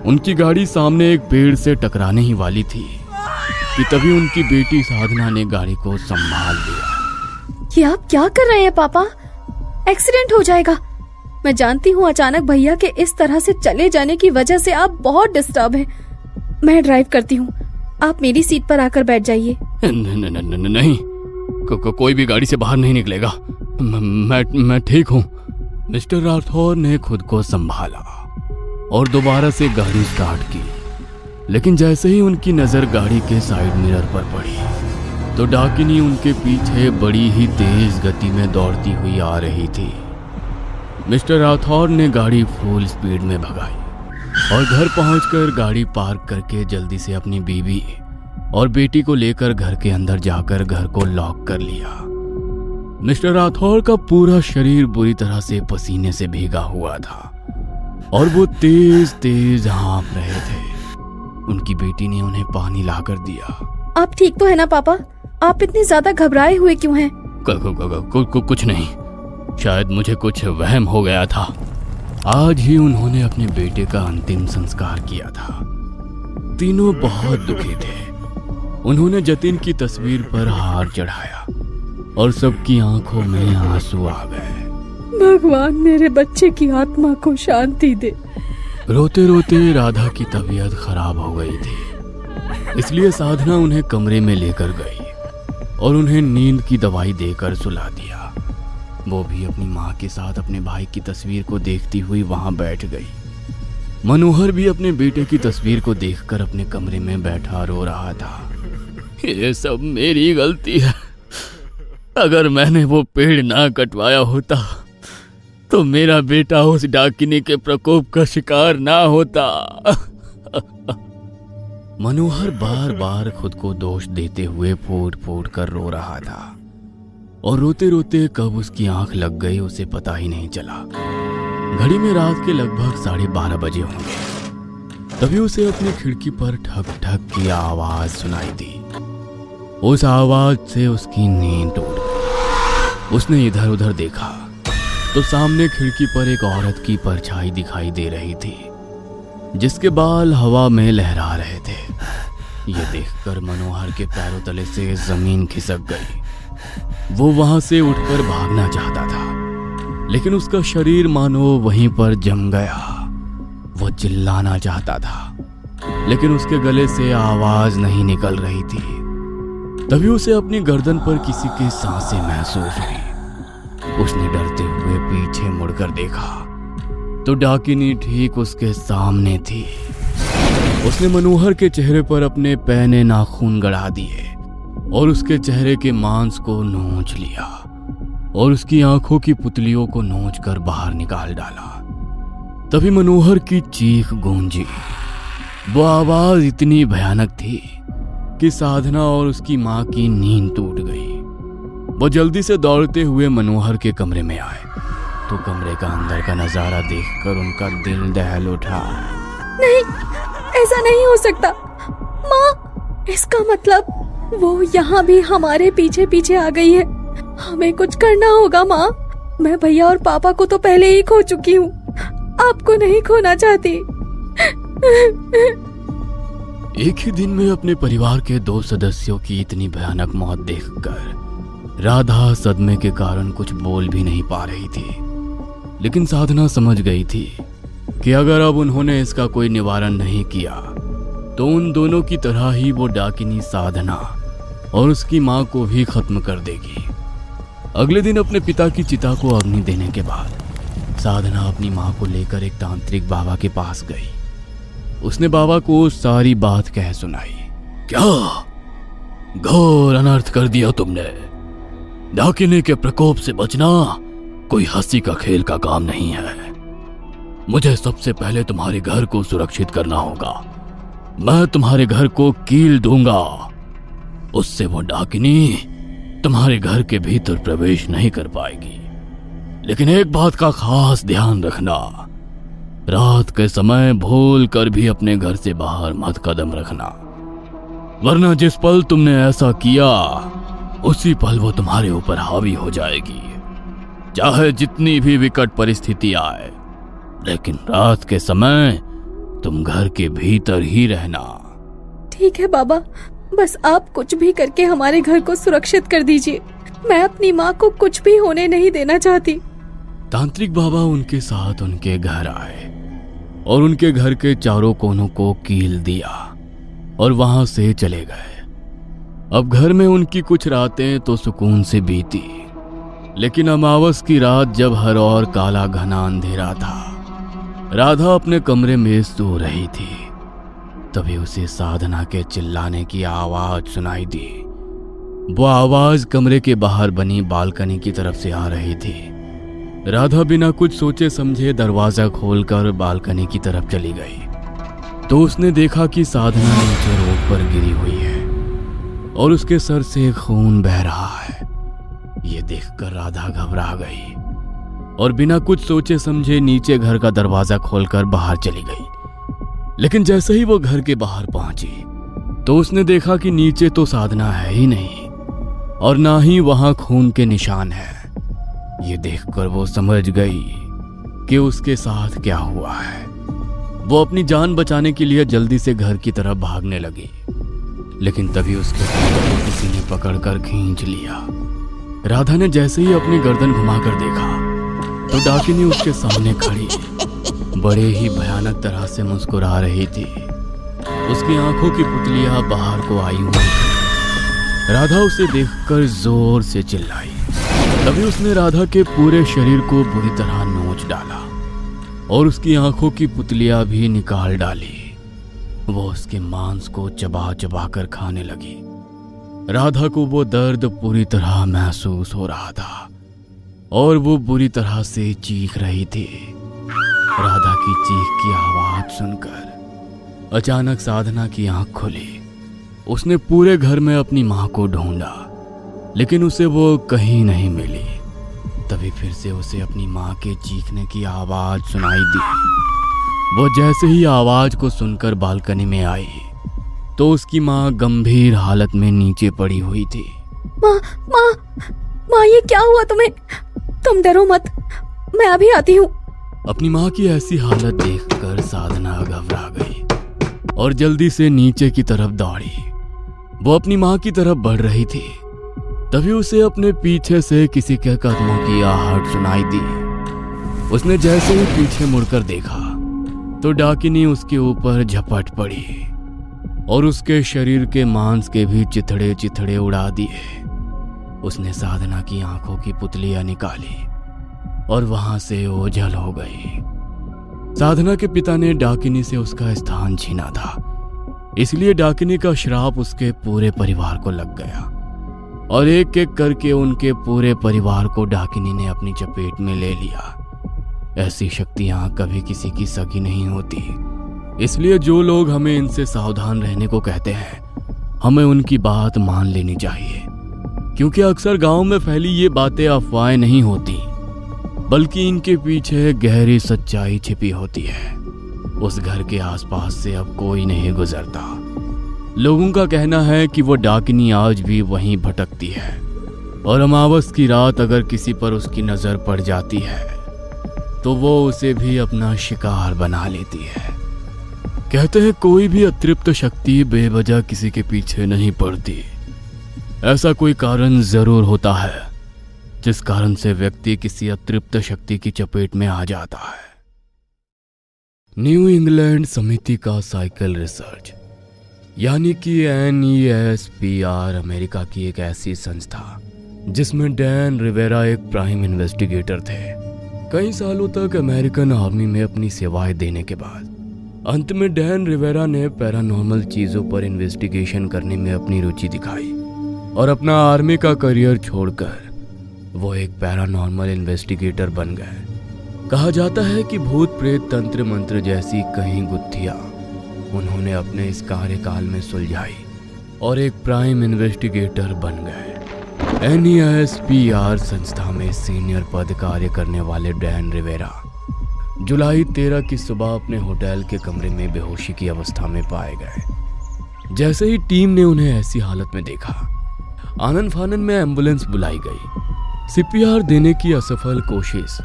उनकी गाड़ी सामने एक पेड़ से टकराने ही वाली थी कि तभी उनकी बेटी साधना ने गाड़ी को संभाल लिया। ये आप क्या कर रहे हैं पापा? एक्सीडेंट हो जाएगा। मैं जानती हूँ अचानक भैया के इस तरह से चले जाने की वजह से आप बहुत डिस्टर्ब हैं। मैं ड्राइव करती हूँ, आप मेरी सीट पर आकर बैठ जाइए। नहीं, कोई भी गाड़ी से बाहर नहीं निकलेगा। मैं ठीक हूँ। मिस्टर राठौर ने खुद को संभाला और दोबारा से गाड़ी स्टार्ट की, लेकिन जैसे ही उनकी नजर गाड़ी के साइड मिरर पर पड़ी तो डाकिनी उनके पीछे बड़ी ही तेज गति में दौड़ती हुई आ रही थी। मिस्टर राठौर ने गाड़ी फुल स्पीड में भगाई और घर पहुंचकर गाड़ी पार्क करके जल्दी से अपनी बीवी और बेटी को लेकर घर के अंदर जाकर घर को लॉक कर लिया। मिस्टर राठौर का पूरा शरीर बुरी तरह से पसीने से भीगा हुआ था और वो तेज तेज हाँफ रहे थे। उनकी बेटी ने उन्हें पानी लाकर दिया। आप ठीक तो है ना पापा? आप इतने ज्यादा घबराए हुए क्यों हैं? कुछ नहीं, शायद मुझे कुछ वहम हो गया था। आज ही उन्होंने अपने बेटे का अंतिम संस्कार किया था। तीनों बहुत दुखी थे। उन्होंने जतिन की तस्वीर पर हार चढ़ाया और सबकी आंखों में आंसू आ गए। भगवान मेरे बच्चे की आत्मा को शांति दे। रोते रोते राधा की तबीयत खराब हो गई थी, इसलिए साधना उन्हें कमरे में लेकर गई और उन्हें नींद की दवाई देकर सुला दिया। वो भी अपनी माँ के साथ अपने भाई की तस्वीर को देखती हुई वहां बैठ गई। मनोहर भी अपने बेटे की तस्वीर को देखकर अपने कमरे में बैठा रो रहा था। ये सब मेरी गलती है। अगर मैंने वो पेड़ ना कटवाया होता तो मेरा बेटा उस डाकिनी के प्रकोप का शिकार ना होता। मनोहर बार बार खुद को दोष देते हुए फूट फूट कर रो रहा था और रोते रोते कब उसकी आंख लग गई उसे पता ही नहीं चला। घड़ी में रात के लगभग 12:30 बजे होंगे। तभी उसे अपनी खिड़की पर ठक ठक की आवाज सुनाई दी। उस आवाज से उसकी नींद टूट गई। उसने इधर उधर देखा तो सामने खिड़की पर एक औरत की परछाई दिखाई दे रही थी जिसके बाल हवा में लहरा रहे थे। ये देखकर मनोहर के पैरों तले से जमीन खिसक गई। वो वहां से उठकर भागना चाहता था लेकिन उसका शरीर मानो वहीं पर जम गया। वो चिल्लाना चाहता था लेकिन उसके गले से आवाज नहीं निकल रही थी। तभी उसे अपनी गर्दन पर किसी की सांसें महसूस हुई। उसने डरते हुए पीछे मुड़कर देखा तो डाकिनी ठीक उसके सामने थी। उसने मनोहर के चेहरे पर अपने पैने नाखून गड़ा दिए और उसके चेहरे के मांस को नोच लिया और उसकी आंखों की पुतलियों को नोच कर बाहर निकाल डाला। तभी मनोहर की चीख गूंजी। वो आवाज इतनी भयानक थी कि साधना और उसकी मां की नींद टूट गई। वो जल्दी से दौड़ते हुए मनोहर के कमरे में आए तो कमरे का अंदर का नजारा देखकर उनका दिल दहल उठा। नहीं, ऐसा नहीं हो सकता माँ। इसका मतलब वो यहाँ भी हमारे पीछे पीछे आ गई है। हमें कुछ करना होगा माँ। मैं भैया और पापा को तो पहले ही खो चुकी हूँ, आपको नहीं खोना चाहती। एक ही दिन में अपने परिवार के 2 सदस्यों की इतनी भयानक मौत देखकर राधा सदमे के कारण कुछ बोल भी नहीं पा रही थी। लेकिन साधना समझ गई थी कि अगर अब उन्होंने इसका कोई निवारण नहीं किया तो उन दोनों की तरह ही वो डाकिनी साधना और उसकी मां को भी खत्म कर देगी। अगले दिन अपने पिता की चिता को अग्नि देने के बाद साधना अपनी मां को लेकर एक तांत्रिक बाबा के पास गई। उसने बाबा को सारी बात कह सुनाई। क्या घोर अनर्थ कर दिया तुमने। डाकिनी के प्रकोप से बचना कोई हंसी का खेल का काम नहीं है। मुझे सबसे पहले तुम्हारे घर को सुरक्षित करना होगा। मैं तुम्हारे घर को कील दूंगा, उससे वो डाकिनी तुम्हारे घर के भीतर प्रवेश नहीं कर पाएगी। लेकिन एक बात का खास ध्यान रखना, रात के समय भूल कर भी अपने घर से बाहर मत कदम रखना, वरना जिस पल तुमने ऐसा किया उसी पल वो तुम्हारे ऊपर हावी हो जाएगी, चाहे जितनी भी विकट परिस्थिति आए। लेकिन रात के समय तुम घर के भीतर ही रहना। ठीक है बाबा, बस आप कुछ भी करके हमारे घर को सुरक्षित कर दीजिए। मैं अपनी माँ को कुछ भी होने नहीं देना चाहती। तांत्रिक बाबा उनके साथ उनके घर आए और उनके घर के चारों कोनों को कील दिया और वहां से चले गए। अब घर में उनकी कुछ रातें तो सुकून से बीती, लेकिन अमावस की रात जब हर ओर काला घना अंधेरा था, राधा अपने कमरे में सो रही थी। तभी उसे साधना के चिल्लाने की आवाज सुनाई दी। वो आवाज कमरे के बाहर बनी बालकनी की तरफ से आ रही थी। राधा बिना कुछ सोचे समझे दरवाजा खोलकर बालकनी की तरफ चली गई तो उसने देखा कि साधना नीचे रोड पर गिरी हुई है और उसके सर से खून बह रहा है। ये देखकर राधा घबरा गई और बिना कुछ सोचे समझे नीचे घर का दरवाजा खोलकर बाहर चली गई। लेकिन जैसे ही वो घर के बाहर पहुंची तो उसने देखा कि नीचे तो साधना है ही नहीं और ना ही वहां खून के निशान है। ये देखकर वो समझ गई कि उसके साथ क्या हुआ है। वो अपनी जान बचाने के लिए जल्दी से घर की तरफ भागने लगी, लेकिन तभी उसके गर्दन को किसी ने पकड़कर खींच लिया। राधा ने जैसे ही अपनी गर्दन घुमाकर देखा तो डाकिनी उसके सामने खड़ी बड़े ही भयानक तरह से मुस्कुरा रही थी। उसकी आंखों की पुतलियां बाहर को आई हुई थी। राधा उसे देखकर जोर से चिल्लाई। तभी उसने राधा के पूरे शरीर को बुरी तरह नोच डाला और उसकी आंखों की पुतलियां भी निकाल डाली। वो उसके मांस को चबा चबा कर खाने लगी। राधा को वो दर्द पूरी तरह महसूस हो रहा था और वो बुरी तरह से चीख रही थी। राधा की चीख की आवाज सुनकर अचानक साधना की आंख खुली। उसने पूरे घर में अपनी माँ को ढूंढा, लेकिन उसे वो कहीं नहीं मिली। तभी फिर से उसे अपनी माँ के चीखने की आवाज सुनाई दी। वो जैसे ही आवाज को सुनकर बालकनी में आई तो उसकी माँ गंभीर हालत में नीचे पड़ी हुई थी। माँ माँ माँ, ये क्या हुआ तुम्हें? तुम डरो मत, मैं अभी आती हूँ। अपनी माँ की ऐसी हालत देखकर साधना घबरा गई और जल्दी से नीचे की तरफ दौड़ी। वो अपनी माँ की तरफ बढ़ रही थी, तभी उसे अपने पीछे से किसी के कदमों की आहट सुनाई दी। उसने जैसे ही पीछे मुड़कर देखा तो डाकिनी उसके ऊपर झपट पड़ी और उसके शरीर के मांस के भी चिथड़े चिथड़े उड़ा दिए। उसने साधना की आंखों की पुतलियां निकाली और वहां से ओझल हो गई। साधना के पिता ने डाकिनी से उसका स्थान छीना था, इसलिए डाकिनी का श्राप उसके पूरे परिवार को लग गया और एक एक करके उनके पूरे परिवार को डाकिनी ने अपनी चपेट में ले लिया। ऐसी शक्तियां कभी किसी की सगी नहीं होती, इसलिए जो लोग हमें इनसे सावधान रहने को कहते हैं, हमें उनकी बात मान लेनी चाहिए, क्योंकि अक्सर गांव में फैली ये बातें अफवाहें नहीं होती, बल्कि इनके पीछे गहरी सच्चाई छिपी होती है। उस घर के आसपास से अब कोई नहीं गुजरता। लोगों का कहना है कि वो डाकिनी आज भी वहीं भटकती है और अमावस की रात अगर किसी पर उसकी नजर पड़ जाती है तो वो उसे भी अपना शिकार बना लेती है। कहते हैं कोई भी अतृप्त शक्ति बेवजह किसी के पीछे नहीं पड़ती। ऐसा कोई कारण जरूर होता है जिस कारण से व्यक्ति किसी अतृप्त शक्ति की चपेट में आ जाता है। न्यू इंग्लैंड समिति का साइकिल रिसर्च यानी कि NESPR अमेरिका की एक ऐसी संस्था जिसमें डैन रिवेरा एक प्राइम इन्वेस्टिगेटर थे। कई सालों तक अमेरिकन आर्मी में अपनी सेवाएं देने के बाद अंत में डैन रिवेरा ने पैरानॉर्मल चीजों पर इन्वेस्टिगेशन करने में अपनी रुचि दिखाई और अपना आर्मी का करियर छोड़कर वो एक पैरानॉर्मल इन्वेस्टिगेटर बन गए। कहा जाता है कि भूत प्रेत तंत्र मंत्र जैसी कई गुत्थियां उन्होंने अपने इस कार्यकाल में सुलझाई और एक प्राइम इन्वेस्टिगेटर बन गए। NESPR संस्था में सीनियर पद कार्य करने वाले डैन रिवेरा जुलाई 13 की सुबह अपने होटल के कमरे में बेहोशी की अवस्था में पाए गए। जैसे ही टीम ने उन्हें ऐसी हालत में देखा, आनन फानन में एम्बुलेंस बुलाई गई। CPR देने की असफल कोशिश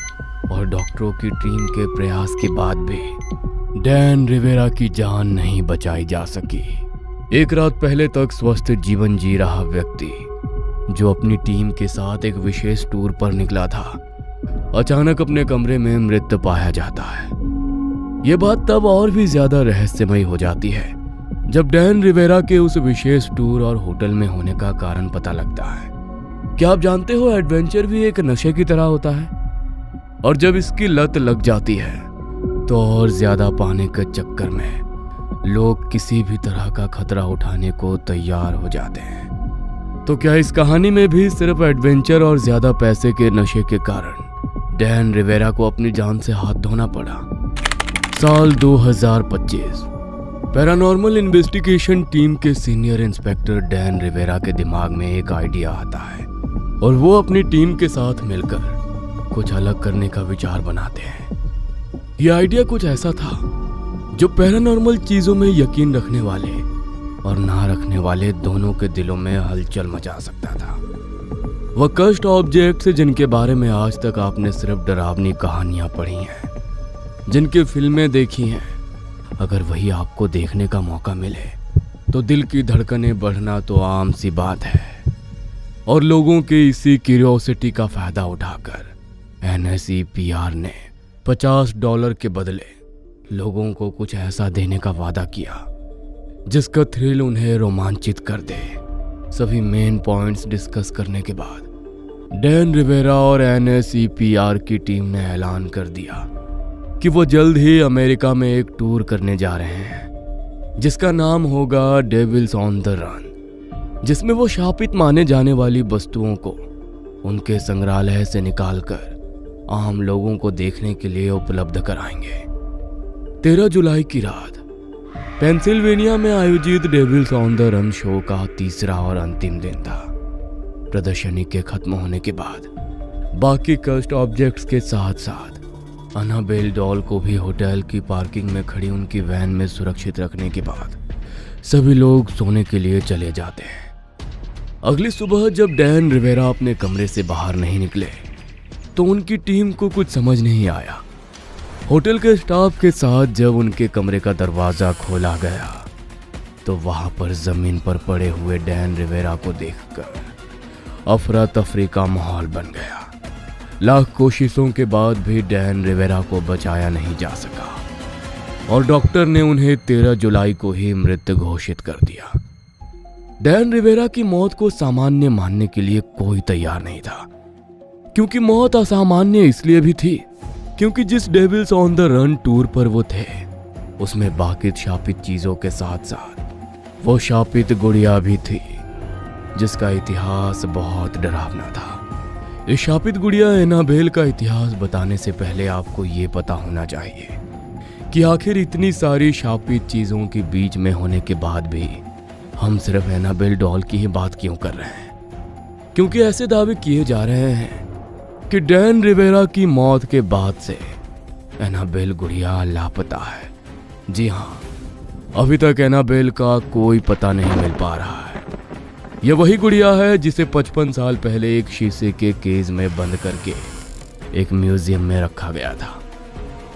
और डॉक्टरों की टीम के प्रयास के बाद भी डैन रिवेरा की जान नहीं बचाई जा सकी। एक रात पहले तक स्वस्थ जीवन जी रहा व्यक्ति जो अपनी टीम के साथ एक विशेष टूर पर निकला था, अचानक अपने कमरे में मृत पाया जाता है। यह बात तब और भी ज्यादा रहस्यमयी हो जाती है जब डैन रिवेरा के उस विशेष टूर और होटल में होने का कारण पता लगता है। क्या आप जानते हो, एडवेंचर भी एक नशे की तरह होता है और जब इसकी लत लग जाती है तो और ज्यादा पाने के चक्कर में लोग किसी भी तरह का खतरा उठाने को तैयार हो जाते हैं। तो क्या इस कहानी में भी सिर्फ एडवेंचर और ज्यादा पैसे के नशे के कारण डैन रिवेरा को अपनी जान से हाथ धोना पड़ा? साल 2025 पैरानॉर्मल इन्वेस्टिगेशन टीम के सीनियर इंस्पेक्टर डैन रिवेरा के दिमाग में एक आइडिया आता है और वो अपनी टीम के साथ मिलकर कुछ अलग करने का विचार बनाते हैं। ये आइडिया कुछ ऐसा था जो पैरानॉर्मल चीजों में यकीन रखने वाले और ना रखने वाले दोनों के दिलों में हलचल मचा सकता था। वह कष्ट ऑब्जेक्ट्स जिनके बारे में आज तक आपने सिर्फ डरावनी कहानियां पढ़ी हैं, जिनकी फिल्में देखी हैं, अगर वही आपको देखने का मौका मिले तो दिल की धड़कनें बढ़ना तो आम सी बात है। और लोगों के इसी क्यूरियोसिटी का फायदा उठाकर NESPR ने $50 के बदले लोगों को कुछ ऐसा देने का वादा किया जिसका थ्रिल उन्हें रोमांचित कर दे। सभी मेन पॉइंट्स डिस्कस करने के बाद डैन रिवेरा और NESPR की टीम ने ऐलान कर दिया कि वो जल्द ही अमेरिका में एक टूर करने जा रहे हैं जिसका नाम होगा डेविल्स ऑन द रन, जिसमें वो शापित माने जाने वाली वस्तुओं को उनके संग्रहालय से निकालकर आम लोगों को देखने के लिए उपलब्ध कराएंगे। 13 जुलाई की रात पेंसिल्वेनिया में आयोजित Devils on the Run show का तीसरा और अंतिम दिन था। प्रदर्शनी के खत्म होने के बाद बाकी कस्ट ऑब्जेक्ट्स के साथ साथ अनाबेल डॉल को भी होटल की पार्किंग में खड़ी उनकी वैन में सुरक्षित रखने के बाद सभी लोग सोने के लिए चले जाते हैं। अगली सुबह जब डैन रिवेरा अपने कमरे से बाहर नहीं निकले तो उनकी टीम को कुछ समझ नहीं आया। होटल के स्टाफ के साथ जब उनके कमरे का दरवाजा खोला गया तो वहां पर जमीन पर पड़े हुए डैन रिवेरा को देखकर अफरा तफरी का माहौल बन गया। लाख कोशिशों के बाद भी डैन रिवेरा को बचाया नहीं जा सका और डॉक्टर ने उन्हें 13 जुलाई को ही मृत घोषित कर दिया। डैन रिवेरा की मौत को सामान्य मानने के लिए कोई तैयार नहीं था, क्योंकि मौत असामान्य इसलिए भी थी क्योंकि जिस Devils on the Run tour पर वो थे उसमें बाकी शापित चीजों के साथ साथ वो शापित गुड़िया भी थी जिसका इतिहास बहुत डरावना था। इस शापित गुड़िया एनाबेल का इतिहास बताने से पहले आपको ये पता होना चाहिए कि आखिर इतनी सारी शापित चीजों के बीच में होने के बाद भी हम सिर्फ एनाबेल डॉल की ही बात क्यों कर रहे हैं, क्योंकि ऐसे दावे किए जा रहे हैं कि डैन रिवेरा की मौत के बाद से एनाबेल गुड़िया लापता है। जी हाँ, अभी तक एनाबेल का कोई पता नहीं मिल पा रहा है। यह वही गुड़िया है जिसे 55 साल पहले एक शीशे के केज में बंद करके एक म्यूजियम में रखा गया था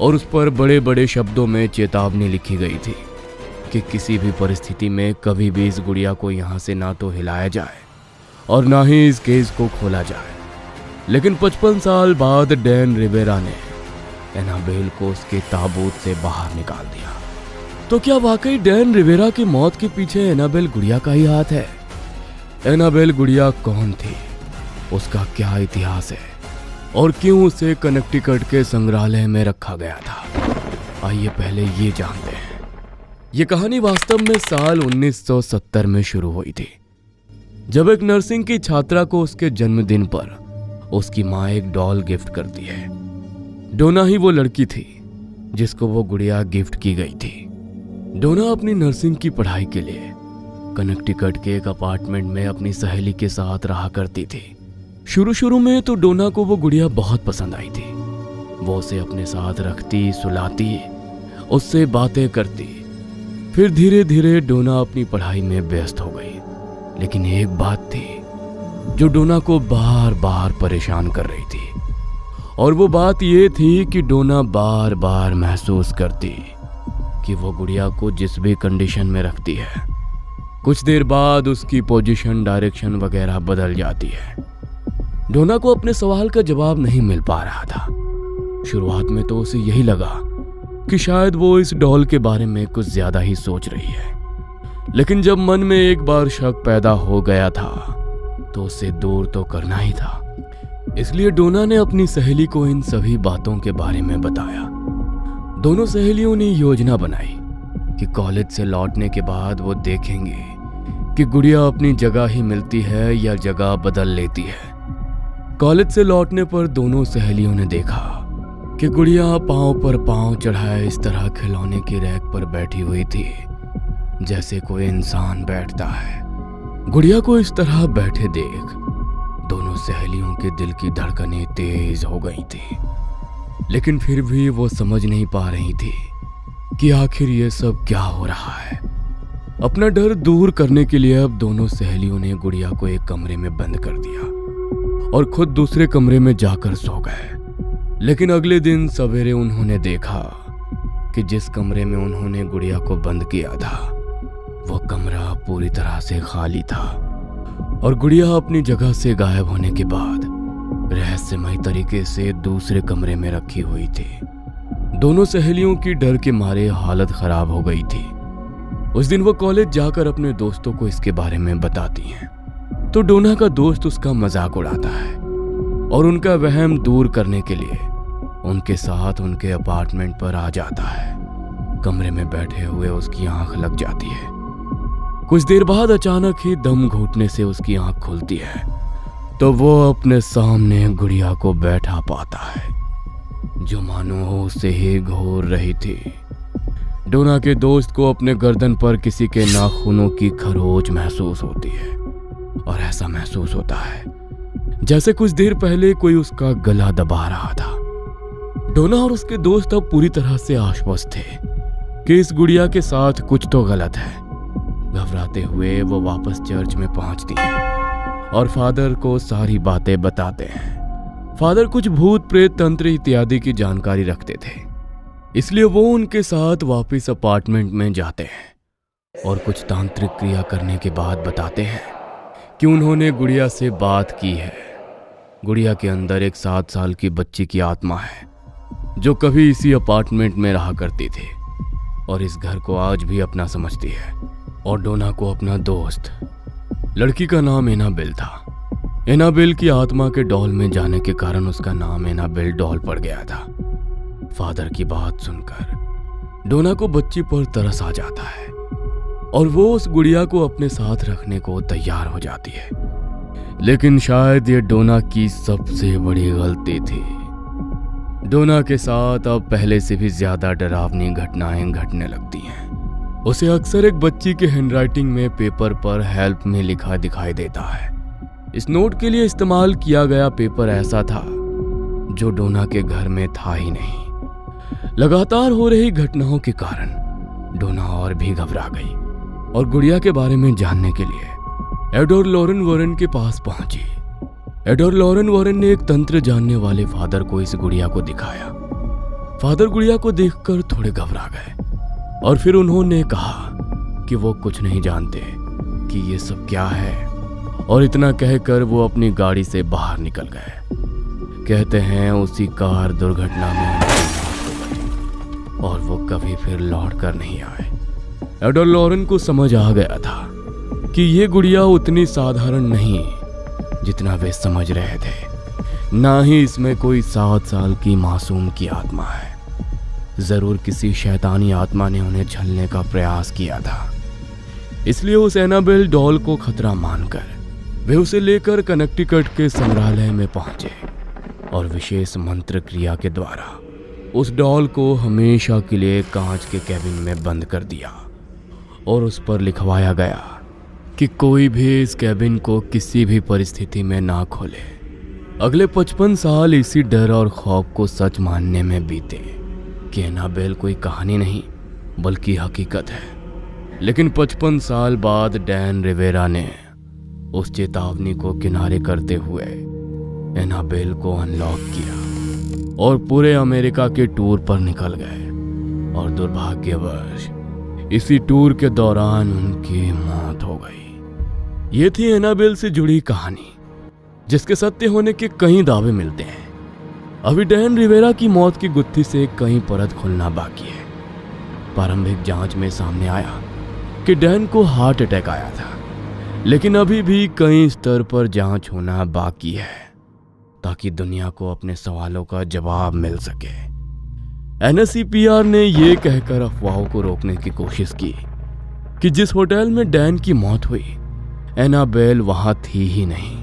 और उस पर बड़े बड़े शब्दों में चेतावनी लिखी गई थी कि किसी भी परिस्थिति में कभी भी इस गुड़िया को यहाँ से ना तो हिलाया जाए और ना ही इस केज को खोला जाए। लेकिन 55 साल बाद डैन रिवेरा ने एनाबेल को उसके ताबूत से बाहर निकाल दिया। तो क्या वाकई डैन रिवेरा की मौत के पीछे एनाबेल गुड़िया का ही हाथ है? एनाबेल गुड़िया कौन थी, उसका क्या इतिहास है और क्यों उसे कनेक्टिकट के संग्रहालय में रखा गया था? आइए पहले ये जानते हैं। ये कहानी वास्तव में साल 1970 में शुरू हुई थी, जब एक नर्सिंग की छात्रा को उसके जन्मदिन पर उसकी माँ एक डॉल गिफ्ट करती है। डोना ही वो लड़की थी जिसको वो गुड़िया गिफ्ट की गई थी। डोना अपनी नर्सिंग की पढ़ाई के लिए कनेक्टिकट के एक अपार्टमेंट में अपनी सहेली के साथ रहा करती थी। शुरू में तो डोना को वो गुड़िया बहुत पसंद आई थी। वो उसे अपने साथ रखती, सुलाती, उससे बातें करती। फिर धीरे धीरे डोना अपनी पढ़ाई में व्यस्त हो गई। लेकिन एक बात थी जो डोना को बार बार परेशान कर रही थी, और वो बात ये थी कि डोना बार बार महसूस करती कि वो गुड़िया को जिस भी कंडीशन में रखती है कुछ देर बाद उसकी पोजीशन, डायरेक्शन वगैरह बदल जाती है। डोना को अपने सवाल का जवाब नहीं मिल पा रहा था। शुरुआत में तो उसे यही लगा कि शायद वो इस डॉल के बारे में कुछ ज्यादा ही सोच रही है, लेकिन जब मन में एक बार शक पैदा हो गया था तो उसे दूर तो करना ही था। इसलिए डोना ने अपनी सहेली को इन सभी बातों के बारे में बताया। दोनों सहेलियों ने योजना बनाई कि कॉलेज से लौटने के बाद वो देखेंगे कि गुड़िया अपनी जगह ही मिलती है या जगह बदल लेती है। कॉलेज से लौटने पर दोनों सहेलियों ने देखा कि गुड़िया पांव पर पांव चढ़ाए इस तरह खिलौने की रैक पर बैठी हुई थी जैसे कोई इंसान बैठता है। गुड़िया को इस तरह बैठे देख दोनों सहेलियों के दिल की धड़कनें तेज हो गई थी, लेकिन फिर भी वो समझ नहीं पा रही थी कि आखिर ये सब क्या हो रहा है। अपना डर दूर करने के लिए अब दोनों सहेलियों ने गुड़िया को एक कमरे में बंद कर दिया और खुद दूसरे कमरे में जाकर सो गए। लेकिन अगले दिन सवेरे उन्होंने देखा कि जिस कमरे में उन्होंने गुड़िया को बंद किया था वो कमरा पूरी तरह से खाली था और गुड़िया अपनी जगह से गायब होने के बाद रहस्यमय तरीके से दूसरे कमरे में रखी हुई थी। दोनों सहेलियों की डर के मारे हालत खराब हो गई थी। उस दिन वो कॉलेज जाकर अपने दोस्तों को इसके बारे में बताती हैं, तो डोना का दोस्त उसका मजाक उड़ाता है और उनका वहम दूर करने के लिए उनके साथ उनके अपार्टमेंट पर आ जाता है। कमरे में बैठे हुए उसकी आंख लग जाती है। कुछ देर बाद अचानक ही दम घुटने से उसकी आंख खुलती है तो वो अपने सामने गुड़िया को बैठा पाता है जो मानो उसे ही घूर रही थी। डोना के दोस्त को अपने गर्दन पर किसी के नाखूनों की खरोच महसूस होती है और ऐसा महसूस होता है जैसे कुछ देर पहले कोई उसका गला दबा रहा था। डोना और उसके दोस्त अब पूरी तरह से आश्वस्त थे कि इस गुड़िया के साथ कुछ तो गलत है। घबराते हुए वो वापस चर्च में पहुंचती है और फादर को सारी बातें बताते हैं। फादर कुछ भूत प्रेत तंत्र इत्यादि की जानकारी रखते थे, इसलिए वो उनके साथ वापस अपार्टमेंट में जाते हैं और कुछ तांत्रिक क्रिया करने के बाद बताते हैं कि उन्होंने गुड़िया से बात की है। गुड़िया के अंदर एक 7 साल की बच्ची की आत्मा है जो कभी इसी अपार्टमेंट में रहा करती थी और इस घर को आज भी अपना समझती है और डोना को अपना दोस्त। लड़की का नाम एनाबेल था। एनाबेल की आत्मा के डॉल में जाने के कारण उसका नाम एनाबेल डॉल पड़ गया था। फादर की बात सुनकर डोना को बच्ची पर तरस आ जाता है और वो उस गुड़िया को अपने साथ रखने को तैयार हो जाती है। लेकिन शायद ये डोना की सबसे बड़ी गलती थी। डोना के साथ अब पहले से भी ज्यादा डरावनी घटनाएं घटने लगती हैं। उसे अक्सर एक बच्ची के हैंडराइटिंग में पेपर पर हेल्प में लिखा दिखाई देता है। इस नोट के लिए इस्तेमाल किया गया पेपर ऐसा था जो डोना के घर में था ही नहीं। लगातार हो रही घटनाओं के कारण डोना और भी घबरा गई और गुड़िया के बारे में जानने के लिए एडोर लॉरेन वॉरेन के पास पहुंची। एडोर लॉरेन वॉरेन ने एक तंत्र जानने वाले फादर को इस गुड़िया को दिखाया। फादर गुड़िया को देखकर थोड़े घबरा गए और फिर उन्होंने कहा कि वो कुछ नहीं जानते कि ये सब क्या है और इतना कहकर वो अपनी गाड़ी से बाहर निकल गए। कहते हैं उसी कार दुर्घटना में और वो कभी फिर लौट कर नहीं आए। एडोर लॉरेन को समझ आ गया था कि ये गुड़िया उतनी साधारण नहीं जितना वे समझ रहे थे। ना ही इसमें कोई 7 साल की मासूम की आत्मा है। जरूर किसी शैतानी आत्मा ने उन्हें छलने का प्रयास किया था। इसलिए उस एनाबेल डॉल को खतरा मानकर वे उसे लेकर कनेक्टिकट के संग्रहालय में पहुंचे और विशेष मंत्र क्रिया के द्वारा उस डॉल को हमेशा के लिए कांच के कैबिन में बंद कर दिया और उस पर लिखवाया गया कि कोई भी इस कैबिन को किसी भी परिस्थिति में ना खोले। अगले 55 साल इसी डर और खौफ को सच मानने में बीते कि एनाबेल कोई कहानी नहीं बल्कि हकीकत है। लेकिन 55 साल बाद डैन रिवेरा ने उस चेतावनी को किनारे करते हुए एनाबेल को अनलॉक किया और पूरे अमेरिका के टूर पर निकल गए और दुर्भाग्यवश इसी टूर के दौरान उनकी मौत हो गई। ये थी एनाबेल से जुड़ी कहानी जिसके सत्य होने के कई दावे मिलते हैं। अभी डैन रिवेरा की मौत की गुत्थी से कई परत खुलना बाकी है। प्रारंभिक जांच में सामने आया कि डैन को हार्ट अटैक आया था, लेकिन अभी भी कई स्तर पर जांच होना बाकी है ताकि दुनिया को अपने सवालों का जवाब मिल सके। NSCPR ने यह कहकर अफवाहों को रोकने की कोशिश की कि जिस होटल में डैन की मौत हुई एनाबेल वहां थी ही नहीं,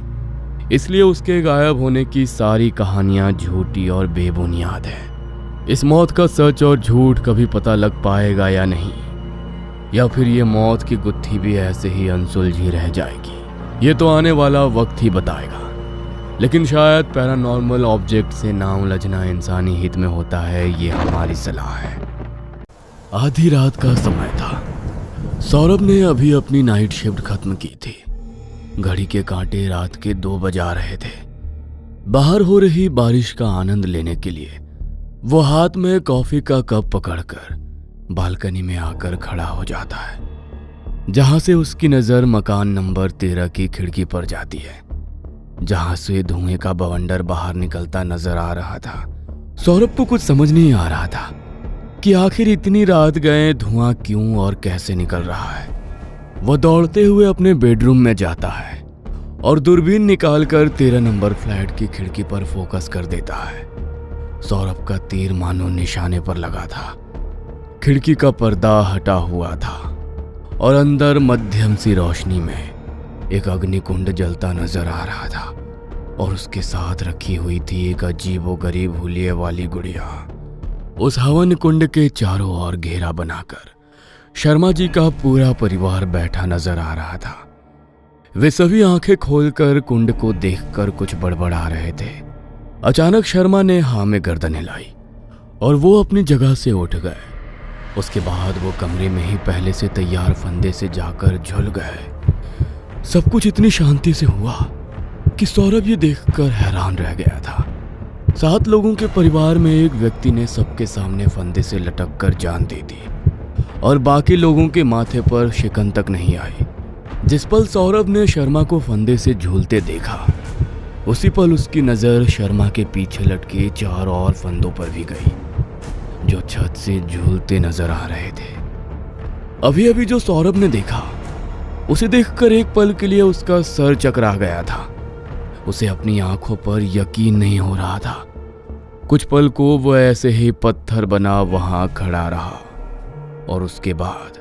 इसलिए उसके गायब होने की सारी कहानियां झूठी और बेबुनियाद है। इस मौत का सच और झूठ कभी पता लग पाएगा या नहीं, या फिर ये मौत की गुत्थी भी ऐसे ही अनसुलझी रह जाएगी, ये तो आने वाला वक्त ही बताएगा। लेकिन शायद पैरानॉर्मल ऑब्जेक्ट से ना उलझना इंसानी हित में होता है, ये हमारी सलाह है। आधी रात का समय था। सौरभ ने अभी अपनी नाइट शिफ्ट खत्म की थी। घड़ी के कांटे रात के 2 बजा रहे थे। बाहर हो रही बारिश का आनंद लेने के लिए वो हाथ में कॉफी का कप पकड़कर बालकनी में आकर खड़ा हो जाता है, जहां से उसकी नजर मकान नंबर 13 की खिड़की पर जाती है, जहां से धुएं का बवंडर बाहर निकलता नजर आ रहा था। सौरभ को कुछ समझ नहीं आ रहा था कि आखिर इतनी रात गए धुआं क्यों और कैसे निकल रहा है। वह दौड़ते हुए अपने बेडरूम में जाता है और दूरबीन निकालकर 13 नंबर फ्लैट की खिड़की पर फोकस कर देता है। सौरभ का तीर मानो निशाने पर लगा था। खिड़की का पर्दा हटा हुआ था और अंदर मध्यम सी रोशनी में एक अग्निकुंड जलता नजर आ रहा था और उसके साथ रखी हुई थी एक अजीबोगरीब हुलिये वाली गुड़िया उस हवन कुंड के चारों ओर घेरा बनाकर शर्मा जी का पूरा परिवार बैठा नजर आ रहा था। वे सभी आंखें खोलकर कुंड को देखकर कुछ बड़बड़ा रहे थे। अचानक शर्मा ने हाँ में गर्दन हिलाई और वो अपनी जगह से उठ गए। उसके बाद वो कमरे में ही पहले से तैयार फंदे से जाकर झुल गए। सब कुछ इतनी शांति से हुआ कि सौरभ ये देखकर हैरान रह गया था। 7 लोगों के परिवार में एक व्यक्ति ने सबके सामने फंदे से लटक कर जान दे दी और बाकी लोगों के माथे पर शिकन तक नहीं आई। जिस पल सौरभ ने शर्मा को फंदे से झूलते देखा, उसी पल उसकी नजर शर्मा के पीछे लटके 4 और फंदों पर भी गई जो छत से झूलते नजर आ रहे थे। अभी अभी जो सौरभ ने देखा उसे देखकर एक पल के लिए उसका सर चकरा गया था। उसे अपनी आंखों पर यकीन नहीं हो रहा था। कुछ पल को वह ऐसे ही पत्थर बना वहां खड़ा रहा और उसके बाद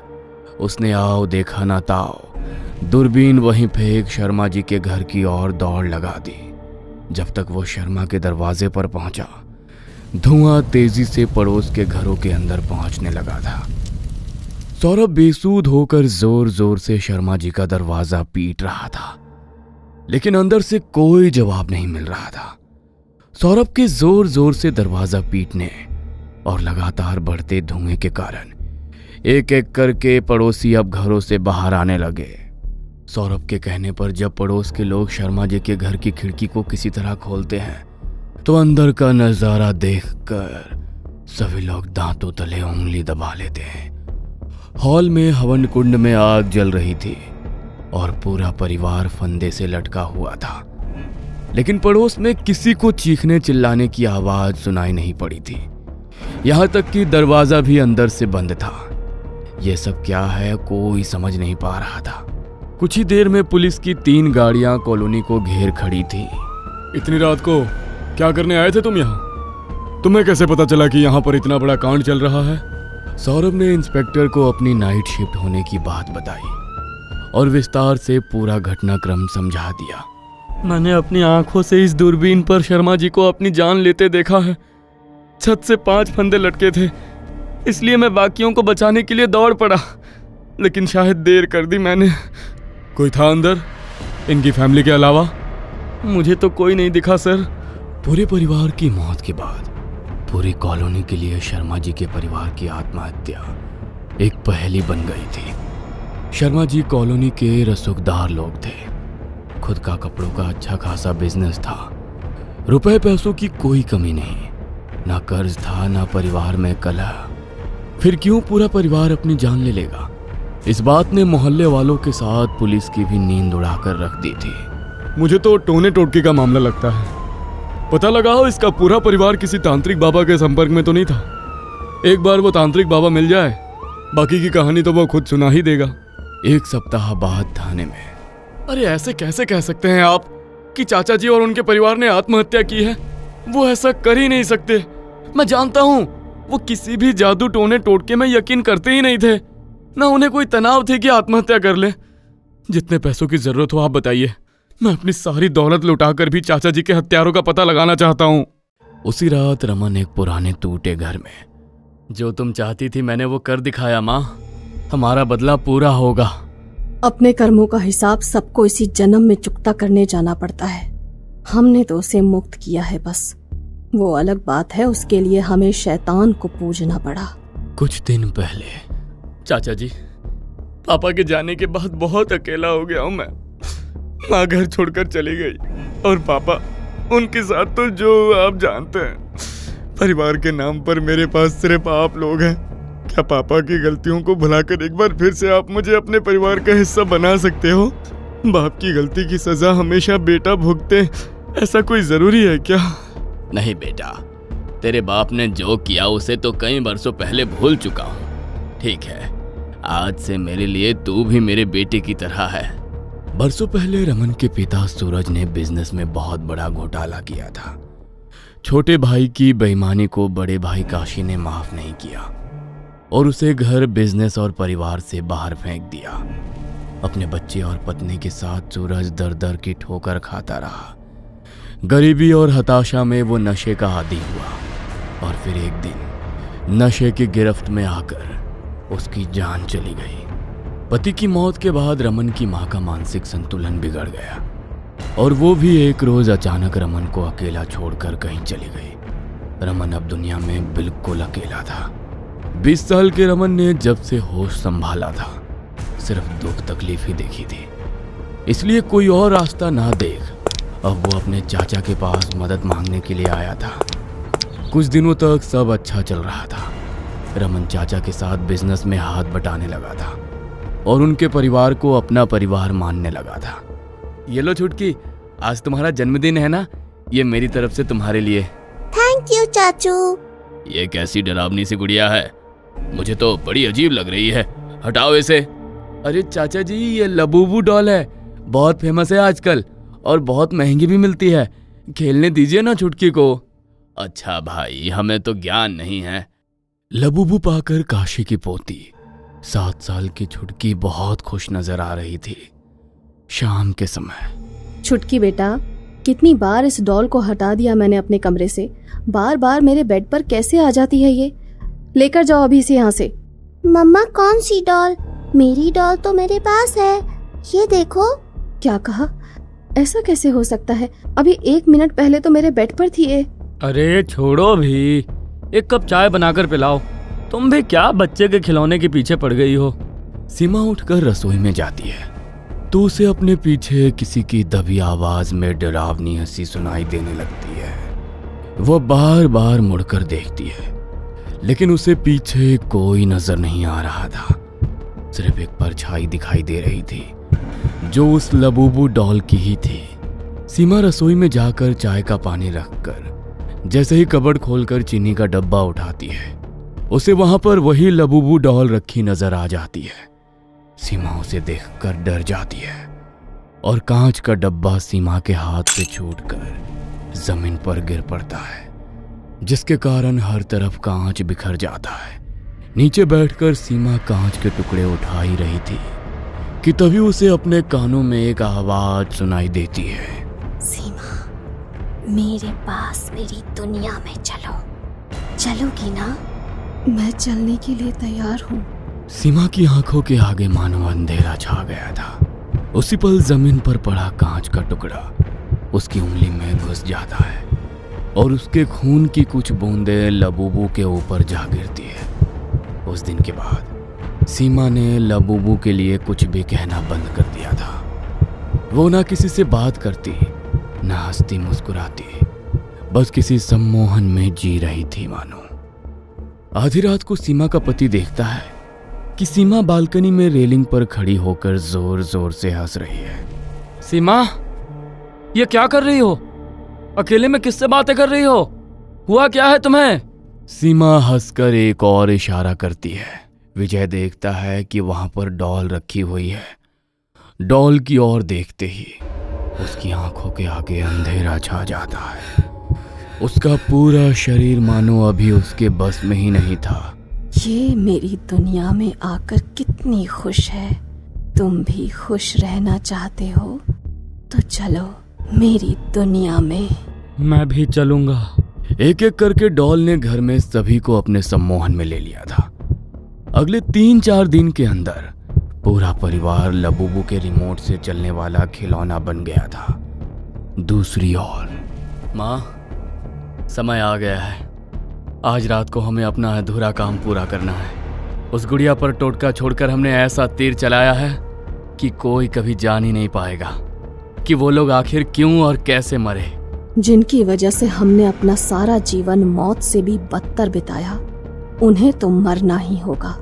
उसने आओ देखा ना ताओ दूरबीन वहीं फेंक शर्मा जी के घर की ओर दौड़ लगा दी। जब तक वो शर्मा के दरवाजे पर पहुंचा, धुआं तेजी से पड़ोस के घरों के अंदर पहुंचने लगा था। सौरभ बेसूध होकर जोर जोर से शर्मा जी का दरवाजा पीट रहा था, लेकिन अंदर से कोई जवाब नहीं मिल रहा था। सौरभ के जोर जोर से दरवाजा पीटने और लगातार बढ़ते धुएं के कारण एक एक करके पड़ोसी अब घरों से बाहर आने लगे। सौरभ के कहने पर जब पड़ोस के लोग शर्मा जी के घर की खिड़की को किसी तरह खोलते हैं तो अंदर का नजारा देखकर सभी लोग दांतों तले उंगली दबा लेते हैं। हॉल में हवन कुंड में आग जल रही थी और पूरा परिवार फंदे से लटका हुआ था, लेकिन पड़ोस में किसी को चीखने चिल्लाने की आवाज सुनाई नहीं पड़ी थी। यहां तक कि दरवाजा भी अंदर से बंद था। यह सब क्या है कोई समझ नहीं पा रहा था। कुछ ही देर में पुलिस की 3 गाड़ियां कॉलोनी को घेर खड़ी थी। इतनी रात को क्या करने आए थे तुम यहाँ? तुम्हें कैसे पता चला कि यहाँ पर इतना बड़ा कांड चल रहा है? सौरभ ने इंस्पेक्टर को अपनी नाइट शिफ्ट होने की बात बताई और विस्तार से पूरा घटनाक्रम समझा दिया। मैंने अपनी आंखों से इस दूरबीन पर शर्मा जी को अपनी जान लेते देखा है। छत से 5 फंदे लटके थे, इसलिए मैं बाकियों को बचाने के लिए दौड़ पड़ा, लेकिन शायद देर कर दी मैंने। कोई था अंदर इनकी फैमिली के अलावा? मुझे तो कोई नहीं दिखा सर। पूरे परिवार की मौत के बाद पूरी कॉलोनी के लिए शर्मा जी के परिवार की आत्महत्या एक पहेली बन गई थी। शर्मा जी कॉलोनी के रसूखदार लोग थे। खुद का कपड़ों का अच्छा खासा बिजनेस था। रुपए पैसों की कोई कमी नहीं, ना कर्ज था ना परिवार में कलह। फिर क्यों पूरा परिवार अपनी जान ले लेगा? इस बात ने मोहल्ले वालों के साथ पुलिस की भी नींद उड़ाकर रख दी थी। मुझे तो टोने टोटके का मामला लगता है। पता लगाओ इसका पूरा परिवार किसी तांत्रिक बाबा के संपर्क में तो नहीं था। एक बार वो तांत्रिक बाबा मिल जाए, बाकी की कहानी तो वो खुद सुना ही देगा। 1 सप्ताह बाद थाने में। अरे ऐसे कैसे कह सकते हैं आप कि चाचा जी और उनके परिवार ने आत्महत्या की है? वो ऐसा कर ही नहीं सकते। मैं जानता हूँ वो किसी भी जादू टोने टोटके में यकीन करते ही नहीं थे, ना उन्हें कोई तनाव थे कि आत्महत्या कर ले। जितने पैसों की जरूरत हो आप बताइए, मैं अपनी सारी दौलत लुटाकर भी चाचा जी के हत्यारों का पता लगाना चाहता हूँ। उसी रात रमन एक पुराने टूटे घर में, जो तुम चाहती थी मैंने वो कर दिखाया माँ। हमारा बदला पूरा होगा। अपने कर्मों का हिसाब सबको इसी जन्म में चुकता करने जाना पड़ता है। हमने तो उसे मुक्त किया है बस। वो अलग बात है, उसके लिए हमें शैतान को पूजना पड़ा। कुछ दिन पहले चाचा जी, पापा के जाने के बाद बहुत अकेला हो गया हूँ मैं। माँ घर छोड़कर चली गई और पापा उनके साथ तो जो आप जानते हैं। परिवार के नाम पर मेरे पास सिर्फ आप लोग हैं। क्या पापा की गलतियों को भुलाकर एक बार फिर से आप मुझे अपने परिवार का हिस्सा बना सकते हो? बाप की गलती की सजा हमेशा बेटा भुगते, ऐसा कोई जरूरी है क्या? नहीं बेटा, तेरे बाप ने जो किया उसे तो कई वर्षों पहले भूल चुका हूँ। ठीक है, आज से मेरे लिए तू भी मेरे बेटे की तरह है। बरसों पहले रमन के पिता सूरज ने बिजनेस में बहुत बड़ा घोटाला किया था। छोटे भाई की बेईमानी को बड़े भाई काशी ने माफ नहीं किया और उसे घर, बिजनेस और परिवार से बाहर फेंक दिया। अपने बच्चे और पत्नी के साथ सूरज दर दर की ठोकर खाता रहा। गरीबी और हताशा में वो नशे का आदी हुआ और फिर एक दिन नशे की गिरफ्त में आकर उसकी जान चली गई। पति की मौत के बाद रमन की मां का मानसिक संतुलन बिगड़ गया और वो भी एक रोज अचानक रमन को अकेला छोड़कर कहीं चली गई। रमन अब दुनिया में बिल्कुल अकेला था। 20 साल के रमन ने जब से होश संभाला था सिर्फ दुख तकलीफ ही देखी थी, इसलिए कोई और रास्ता ना देख अब वो अपने चाचा के पास मदद मांगने के लिए आया था। कुछ दिनों तक सब अच्छा चल रहा था। रमन चाचा के साथ बिजनेस में हाथ बटाने लगा था और उनके परिवार को अपना परिवार मानने लगा था। ये लो छुटकी, आज तुम्हारा जन्मदिन है ना, ये मेरी तरफ से तुम्हारे लिए। थैंक यू चाचू। ये कैसी डरावनी सी गुड़िया है, मुझे तो बड़ी अजीब लग रही है, हटाओ इसे। अरे चाचा जी, ये लबूबू डॉल है, बहुत फेमस है आजकल और बहुत महंगी भी मिलती है, खेलने दीजिए ना छुटकी को। अच्छा भाई, हमें तो ज्ञान नहीं है। लबूबू पाकर काशी की पोती 7 साल की छुटकी बहुत खुश नजर आ रही थी। शाम के समय छुटकी बेटा, कितनी बार इस डॉल को हटा दिया मैंने अपने कमरे से, बार बार मेरे बेड पर कैसे आ जाती है ये? लेकर जाओ अभी से यहाँ से। मम्मा कौन सी डॉल? मेरी डॉल तो मेरे पास है, ये देखो। क्या कहा? ऐसा कैसे हो सकता है? अभी 1 मिनट पहले तो मेरे बेड पर थी ये। अरे छोड़ो भी, एक कप चाय बनाकर पिलाओ। तुम भी क्या बच्चे के खिलौने के पीछे पड़ गई हो? सीमा उठकर रसोई में जाती है तो उसे अपने पीछे किसी की दबी आवाज में डरावनी हंसी सुनाई देने लगती है। वह बार बार मुड़कर देखती है लेकिन उसे पीछे कोई नजर नहीं आ रहा था। सिर्फ एक परछाई दिखाई दे रही थी जो उस लबूबू डॉल की ही थी। सीमा रसोई में जाकर चाय का पानी रखकर जैसे ही कबर्ड खोलकर चीनी का डब्बा उठाती है उसे वहां पर वही लबूबू डॉल रखी नजर आ जाती है। सीमा उसे देखकर डर जाती है और कांच का डब्बा सीमा के हाथ से छूटकर जमीन पर गिर पड़ता है, जिसके कारण हर तरफ कांच बिखर जाता है। नीचे बैठकर सीमा कांच के टुकड़े उठा ही रही थी कि तभी उसे अपने कानों में एक आवाज सुनाई देती है। सीमा, मेरे पास मेरी दुनिया में चलो, चलोगी ना? मैं चलने के लिए तैयार हूँ। सीमा की आंखों के आगे मानो अंधेरा छा गया था। उसी पल जमीन पर पड़ा कांच का टुकड़ा उसकी उंगली में घुस जाता है और उसके खून की कुछ बूंदें लबूबू के ऊपर जा गिरती है। उस दिन के बाद सीमा ने लबूबू के लिए कुछ भी कहना बंद कर दिया था। वो ना किसी से बात करती, ना हंसती मुस्कुराती, बस किसी सम्मोहन में जी रही थी मानो। आधी रात को सीमा का पति देखता है कि सीमा बालकनी में रेलिंग पर खड़ी होकर जोर जोर से हंस रही है। सीमा, ये क्या कर रही हो? अकेले में किससे बातें कर रही हो? हुआ क्या है तुम्हें? सीमा हंसकर एक और इशारा करती है। विजय देखता है कि वहां पर डॉल रखी हुई है। डॉल की ओर देखते ही उसकी आंखों के आगे अंधेरा छा जाता है। उसका पूरा शरीर मानो अभी उसके बस में ही नहीं था। ये मेरी दुनिया में आकर कितनी खुश है। तुम भी खुश रहना चाहते हो तो चलो मेरी दुनिया में। मैं भी चलूंगा। एक एक करके डॉल ने घर में सभी को अपने सम्मोहन में ले लिया था। अगले 3-4 दिन के अंदर पूरा परिवार लबूबू के रिमोट से चलने वाला खिलौना बन गया था। दूसरी ओर माँ, समय आ गया है। आज रात को हमें अपना अधूरा काम पूरा करना है। उस गुड़िया पर टोटका छोड़कर हमने ऐसा तीर चलाया है कि कोई कभी जान ही नहीं पाएगा कि वो लोग आखिर क्यों और कैसे मरे। जिनकी वजह से हमने अपना सारा जीवन मौत से भी बदतर बिताया, उन्हें तो मरना ही होगा।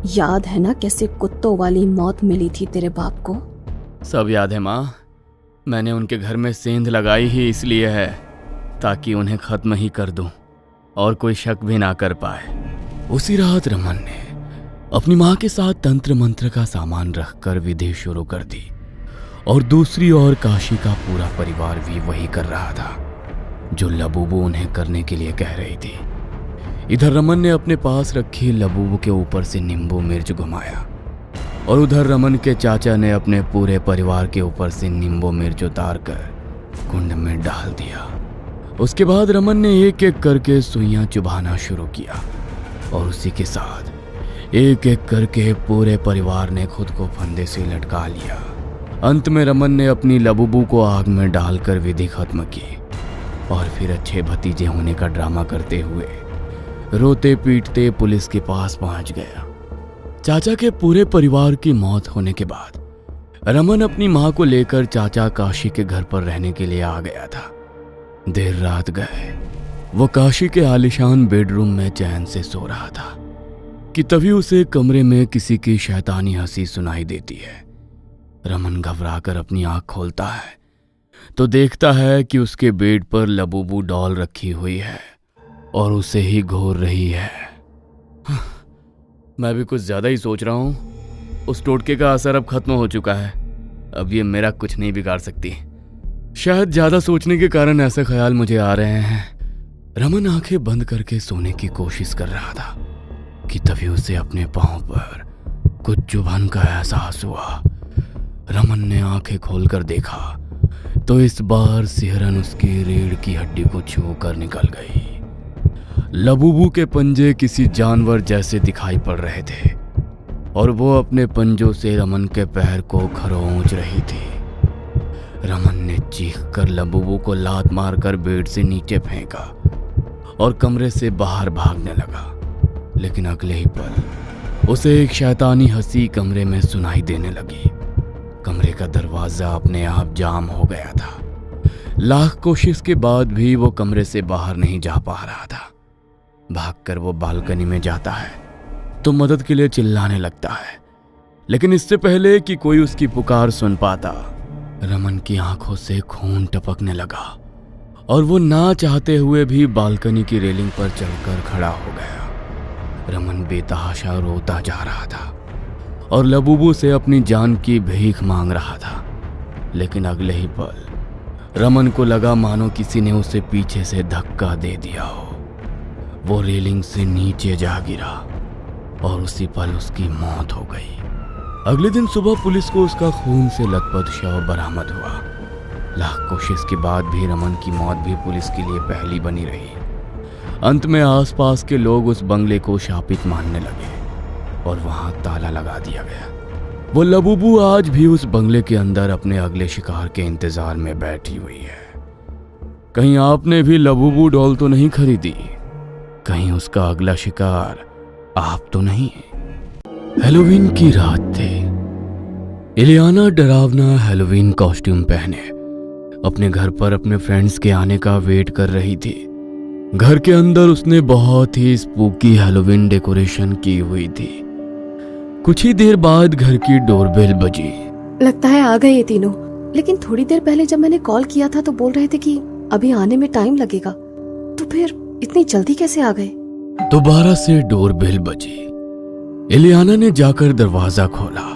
याद है ना कैसे कुत्तों वाली मौत मिली थी तेरे बाप को? सब याद है माँ। मैंने उनके घर में सेंध लगाई ही इसलिए है ताकि उन्हें खत्म ही कर दूं और कोई शक भी ना कर पाए। उसी रात रमन ने अपनी माँ के साथ तंत्र मंत्र का सामान रखकर विधि शुरू कर दी और दूसरी ओर काशी का पूरा परिवार भी वही कर रहा था जो लबूबू उन्हें करने के लिए कह रही थी। इधर रमन ने अपने पास रखी लबूबू के ऊपर से नींबू मिर्च घुमाया और उधर रमन के चाचा ने अपने पूरे परिवार के ऊपर से नींबू मिर्च उतार कर कुंड में डाल दिया। उसके बाद रमन ने एक एक करके सुइयां चुभाना शुरू किया और उसी के साथ एक एक करके पूरे परिवार ने खुद को फंदे से लटका लिया। अंत में रमन ने अपनी लबूबू को आग में डालकर विधि खत्म की और फिर अच्छे भतीजे होने का ड्रामा करते हुए रोते पीटते पुलिस के पास पहुंच गया। चाचा के पूरे परिवार की मौत होने के बाद रमन अपनी मां को लेकर चाचा काशी के घर पर रहने के लिए आ गया था। देर रात गए वो काशी के आलीशान बेडरूम में चैन से सो रहा था कि तभी उसे कमरे में किसी की शैतानी हंसी सुनाई देती है। रमन घबराकर अपनी आंख खोलता है तो देखता है कि उसके बेड पर लबूबू डॉल रखी हुई है और उसे ही घूर रही है। मैं भी कुछ ज्यादा ही सोच रहा हूं। उस टोटके का असर अब खत्म हो चुका है। अब ये मेरा कुछ नहीं बिगाड़ सकती। शायद ज्यादा सोचने के कारण ऐसे ख्याल मुझे आ रहे हैं। रमन आंखें बंद करके सोने की कोशिश कर रहा था कि तभी उसे अपने पांव पर कुछ चुभन का एहसास हुआ। रमन ने आंखें खोलकर देखा तो इस बार सिहरन उसकी रीढ़ की हड्डी को छू कर निकल गई। लबूबू के पंजे किसी जानवर जैसे दिखाई पड़ रहे थे और वो अपने पंजों से रमन के पैर को खरोंच रही थी। रमन ने चीखकर लबूबू को लात मारकर बेड से नीचे फेंका और कमरे से बाहर भागने लगा। लेकिन अगले ही पल उसे एक शैतानी हंसी कमरे में सुनाई देने लगी। कमरे का दरवाजा अपने आप जाम हो गया था। लाख कोशिश के बाद भी वो कमरे से बाहर नहीं जा पा रहा था। भागकर वो बालकनी में जाता है तो मदद के लिए चिल्लाने लगता है, लेकिन इससे पहले कि कोई उसकी पुकार सुन पाता रमन की आंखों से खून टपकने लगा और वो ना चाहते हुए भी बालकनी की रेलिंग पर चढ़कर खड़ा हो गया। रमन बेतहाशा रोता जा रहा था और लबूबू से अपनी जान की भीख मांग रहा था। लेकिन अगले ही पल रमन को लगा मानो किसी ने उसे पीछे से धक्का दे दिया हो। वो रेलिंग से नीचे जा गिरा और उसी पल उसकी मौत हो गई। अगले दिन सुबह पुलिस को उसका खून से लथपथ शव बरामद हुआ। लाख कोशिश के बाद भी रमन की मौत भी पुलिस के लिए पहली बनी रही। अंत में आसपास के लोग उस बंगले को शापित मानने लगे और वहां ताला लगा दिया गया। वो लबूबू आज भी उस बंगले के अंदर अपने अगले शिकार के इंतजार में बैठी हुई है। कहीं आपने भी लबूबू डॉल तो नहीं खरीदी? कहीं उसका अगला शिकार आप तो नहीं? हैलोवीन की रात थी। इलियाना डरावना हैलोवीन कॉस्ट्यूम पहने अपने घर पर अपने फ्रेंड्स के आने का वेट कर रही थी। घर के अंदर उसने बहुत ही स्पूकी हैलोवीन डेकोरेशन की हुई थी। कुछ ही देर बाद घर की डोरबेल बजी। लगता है आ गए ये तीनों। लेकिन थोड़ी देर पहले जब मैंने कॉल किया था तो बोल रहे थे कि अभी आने में टाइम लगेगा, तो फिर इतनी जल्दी कैसे आ गए? दोबारा से डोरबेल बजी। इलियाना ने जाकर दरवाजा खोला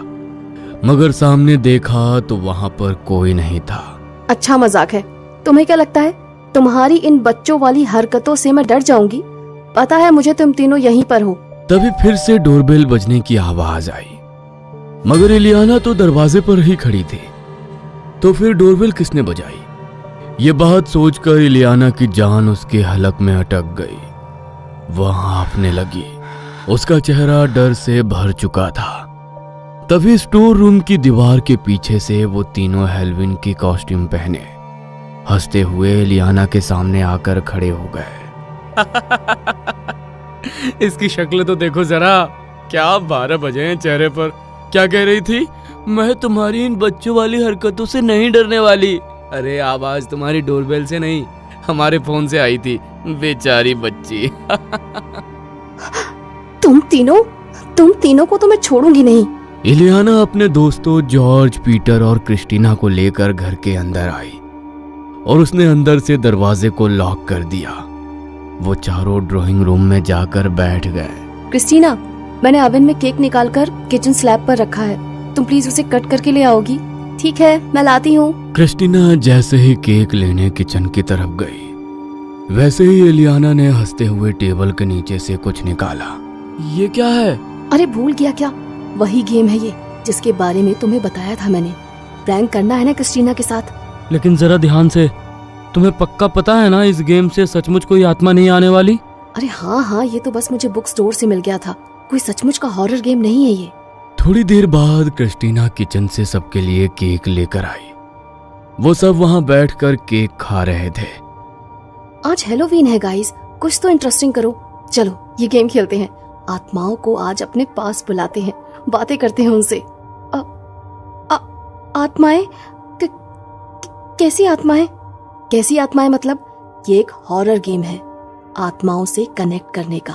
मगर सामने देखा तो वहां पर कोई नहीं था। अच्छा मजाक है। तुम्हें क्या लगता है तुम्हारी इन बच्चों वाली हरकतों से मैं डर जाऊंगी? पता है मुझे तुम तीनों यहीं पर हो। तभी फिर से डोरबेल बजने की आवाज आई मगर इलियाना तो दरवाजे पर ही खड़ी थी। तो फिर डोरबेल किसने बजाई? ये बात सोचकर इलियाना की जान उसके हलक में अटक गई। वह हाँफने लगी। उसका चेहरा डर से भर चुका था। तभी स्टोर रूम की दीवार के पीछे से वो तीनों हैलोवीन की कॉस्ट्यूम पहने हंसते हुए इलियाना के सामने आकर खड़े हो गए। इसकी शक्ल तो देखो जरा, क्या 12 बजे हैं चेहरे पर। क्या कह रही थी? मैं तुम्हारी इन बच्चों वाली हरकतों से नहीं डरने वाली। अरे आवाज तुम्हारी डोरबेल से नहीं, हमारे फोन से आई थी। बेचारी बच्ची। तुम तीनों को तो मैं छोड़ूंगी नहीं। इलियाना अपने दोस्तों जॉर्ज, पीटर और क्रिस्टीना को लेकर घर के अंदर आई और उसने अंदर से दरवाजे को लॉक कर दिया। वो चारों ड्राइंग रूम में जाकर बैठ गए। क्रिस्टीना, मैंने ओवन में केक निकालकर किचन स्लैब पर रखा है, तुम प्लीज उसे कट करके ले आओगी? ठीक है, मैं लाती हूँ। क्रिस्टीना जैसे ही केक लेने किचन की तरफ गई वैसे ही इलियाना ने हंसते हुए टेबल के नीचे से कुछ निकाला। ये क्या है? अरे भूल गया क्या? वही गेम है ये जिसके बारे में तुम्हें बताया था मैंने। प्रैंक करना है ना क्रिस्टीना के साथ। लेकिन जरा ध्यान से, तुम्हें पक्का पता है ना इस गेम से सचमुच कोई आत्मा नहीं आने वाली? अरे हाँ हाँ, ये तो बस मुझे बुक स्टोर से मिल गया था, कोई सचमुच का हॉरर गेम नहीं है ये। थोड़ी देर बाद क्रिस्टीना किचन से सबके लिए केक लेकर आई। वो सब वहां बैठकर केक खा रहे थे। आज हेलोवीन है गाइस, कुछ तो इंटरेस्टिंग करो। चलो ये गेम खेलते हैं। आत्माओं को आज अपने पास बुलाते हैं, बातें करते हैं उनसे। आत्माएं? कैसी आत्माएं? कैसी आत्माएं मतलब? ये एक हॉरर गेम है आत्माओं से कनेक्ट करने का।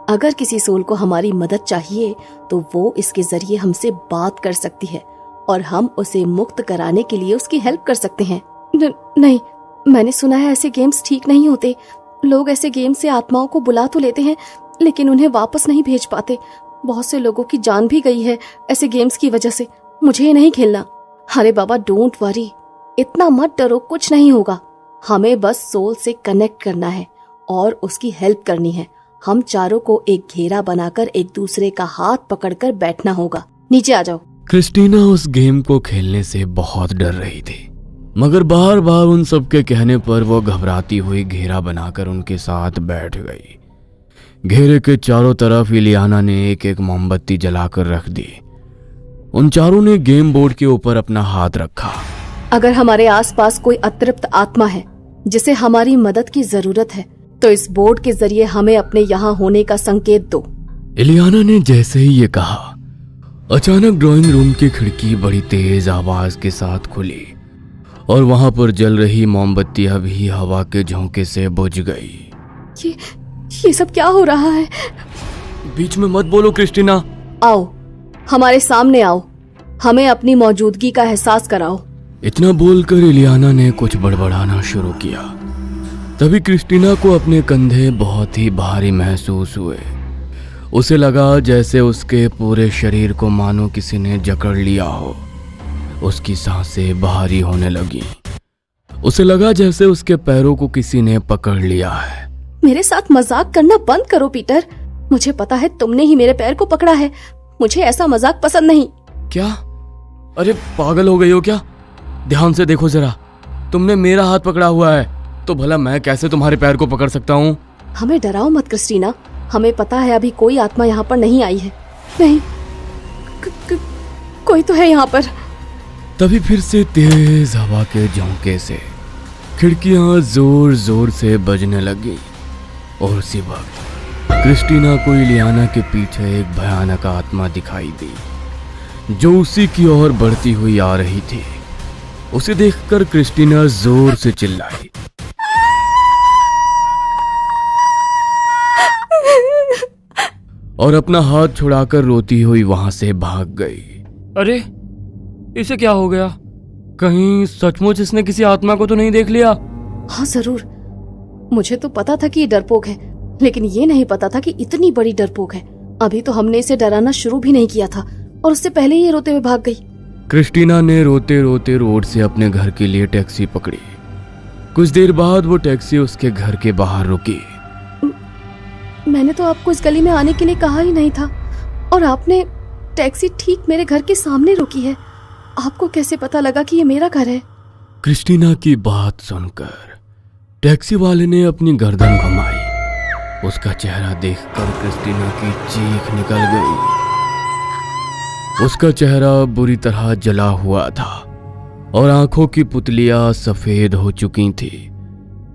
अगर किसी सोल को हमारी मदद चाहिए तो वो इसके जरिए हमसे बात कर सकती है और हम उसे मुक्त कराने के लिए उसकी हेल्प कर सकते हैं। नहीं, मैंने सुना है ऐसे गेम्स ठीक नहीं होते। लोग ऐसे गेम से आत्माओं को बुला तो लेते हैं लेकिन उन्हें वापस नहीं भेज पाते। बहुत से लोगों की जान भी गई है ऐसे गेम्स की वजह से। मुझे ये नहीं खेलना। अरे बाबा डोंट वरी, इतना मत डरो, कुछ नहीं होगा। हमें बस सोल से कनेक्ट करना है और उसकी हेल्प करनी है। हम चारों को एक घेरा बनाकर एक दूसरे का हाथ पकड़कर बैठना होगा। नीचे आ जाओ। क्रिस्टीना उस गेम को खेलने से बहुत डर रही थी, मगर बार बार उन सबके कहने पर वो घबराती हुई घेरा बनाकर उनके साथ बैठ गई। घेरे के चारों तरफ इलियाना ने एक एक मोमबत्ती जलाकर रख दी। उन चारों ने गेम बोर्ड के ऊपर अपना हाथ रखा। अगर हमारे आसपास कोई अतृप्त आत्मा है जिसे हमारी मदद की जरूरत है तो इस बोर्ड के जरिए हमें अपने यहाँ होने का संकेत दो। इलियाना ने जैसे ही ये कहा, अचानक ड्राइंग रूम की खिड़की बड़ी तेज आवाज के साथ खुली और वहां पर जल रही मोमबत्तियां भी हवा के झोंके से बुझ गई। ये सब क्या हो रहा है? बीच में मत बोलो क्रिस्टीना। आओ, हमारे सामने आओ, हमें अपनी मौजूदगी का एहसास कराओ। इतना बोलकर इलियाना ने कुछ बड़बड़ाना शुरू किया। तभी क्रिस्टीना को अपने कंधे बहुत ही भारी महसूस हुए। उसे लगा जैसे उसके पूरे शरीर को मानो किसी ने जकड़ लिया हो। उसकी सांसें भारी होने लगी। उसे लगा जैसे उसके पैरों को किसी ने पकड़ लिया है। मेरे साथ मजाक करना बंद करो पीटर। मुझे पता है तुमने ही मेरे पैर को पकड़ा है। मुझे ऐसा मजाक पसंद नहीं। क्या? अरे पागल हो गई हो क्या? ध्यान से देखो जरा, तुमने मेरा हाथ पकड़ा हुआ है तो भला मैं कैसे तुम्हारे पैर को पकड़ सकता हूँ? हमें डराओ मत क्रिस्टीना, हमें पता है अभी कोई आत्मा यहाँ पर नहीं आई है। नहीं, कोई तो है यहाँ पर। तभी फिर से तेज हवा के झोंके से खिड़कियां जोर जोर से बजने लगी और उसी वक्त क्रिस्टीना को इलियाना के पीछे एक भयानक आत्मा दिखाई दी जो उसी की ओर बढ़ती हुई आ रही थी। उसे देखकर क्रिस्टीना जोर से चिल्लाई। और अपना हाथ छुड़ाकर रोती हुई वहां से भाग गई। अरे इसे क्या हो गया? कहीं सचमुच इसने किसी आत्मा को तो नहीं देख लिया? हाँ जरूर। मुझे तो पता था कि ये डरपोक है, लेकिन ये नहीं पता था कि इतनी बड़ी डरपोक है। अभी तो हमने इसे डराना शुरू भी नहीं किया था और उससे पहले ही ये रोते हुए भाग गई। क्रिस्टीना ने रोते रोते रोड से अपने घर के लिए टैक्सी पकड़ी। कुछ देर बाद वो टैक्सी उसके घर के बाहर रुकी। मैंने तो आपको इस गली में आने के लिए कहा ही नहीं था और आपने टैक्सी ठीक मेरे घर के सामने रोकी है। आपको कैसे पता लगा कि ये मेरा घर है? क्रिस्टीना की बात सुनकर टैक्सी वाले ने अपनी गर्दन घुमाई। उसका चेहरा देखकर क्रिस्टीना की चीख निकल गई। उसका चेहरा बुरी तरह जला हुआ था और आंखों की पुतलियां सफेद हो चुकी थी।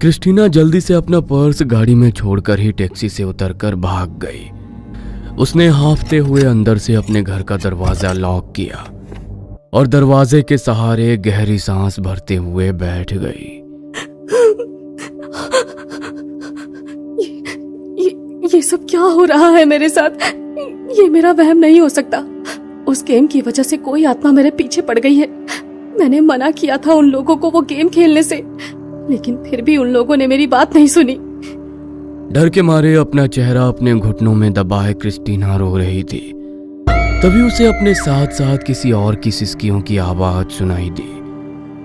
क्रिस्टीना जल्दी से अपना पर्स गाड़ी में छोड़कर ही टैक्सी से उतरकर भाग गई। उसने हांफते हुए अंदर से अपने घर का दरवाजा लॉक किया और दरवाजे के सहारे गहरी सांस भरते हुए बैठ गई। ये सब क्या हो रहा है मेरे साथ? ये मेरा वहम नहीं हो सकता। उस गेम की वजह से कोई आत्मा मेरे पीछे पड़ गई है। मैंने मना किया था उन लोगों को वो गेम खेलने से, लेकिन फिर भी उन लोगों ने मेरी बात नहीं सुनी। डर के मारे अपना चेहरा अपने घुटनों में दबाए क्रिस्टीना रो रही थी। तभी उसे अपने साथ साथ किसी और की सिसकियों की आवाज सुनाई दी।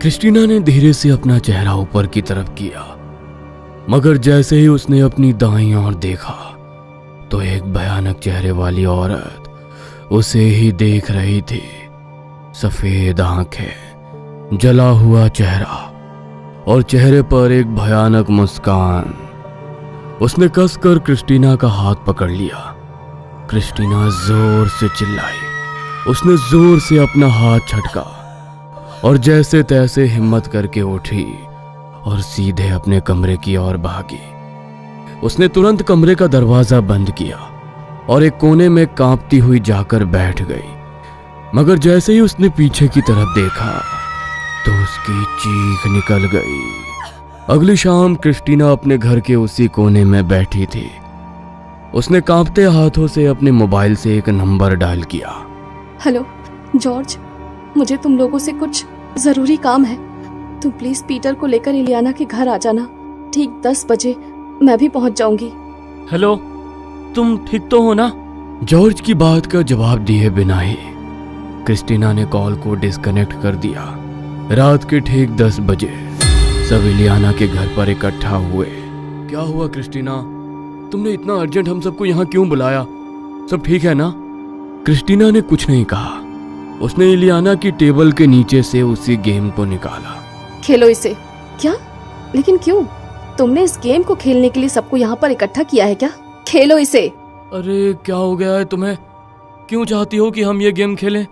क्रिस्टीना ने धीरे से अपना चेहरा ऊपर की तरफ किया, मगर जैसे ही उसने अपनी दाईं ओर देखा तो एक भयानक चेहरे वाली औरत उसे ही देख रही थी। सफेद आंखें, जला हुआ चेहरा और चेहरे पर एक भयानक मुस्कान। उसने कसकर क्रिस्टीना का हाथ पकड़ लिया। क्रिस्टीना जोर से चिल्लाई। उसने जोर से अपना हाथ झटका और जैसे तैसे हिम्मत करके उठी और सीधे अपने कमरे की ओर भागी। उसने तुरंत कमरे का दरवाजा बंद किया और एक कोने में कांपती हुई जाकर बैठ गई। मगर जैसे ही उसने पीछे की तरफ देखा तो उसकी चीख निकल गई। अगली शाम क्रिस्टीना अपने घर के उसी कोने में बैठी थी। उसने कांपते हाथों से अपने मोबाइल से एक नंबर डायल किया। हेलो जॉर्ज, मुझे तुम लोगों से कुछ जरूरी काम है। तुम प्लीज पीटर को लेकर इलियाना के घर आ जाना। ठीक 10 बजे मैं भी पहुंच जाऊंगी। हेलो, तुम ठीक तो हो ना? जॉर्ज की बात का जवाब दिए बिना ही क्रिस्टीना ने कॉल को डिस्कनेक्ट कर दिया। रात के ठीक 10 बजे सब इलियाना के घर पर इकट्ठा हुए। क्या हुआ क्रिस्टीना? तुमने इतना अर्जेंट हम सबको यहाँ क्यों बुलाया? सब ठीक है ना? क्रिस्टीना ने कुछ नहीं कहा। उसने इलियाना की टेबल के नीचे से उसी गेम को निकाला। खेलो इसे। क्या? लेकिन क्यों? तुमने इस गेम को खेलने के लिए सबको यहाँ पर इकट्ठा किया है क्या? खेलो इसे। अरे क्या हो गया है तुम्हें? क्यों चाहती हो कि हम ये गेम खेलें?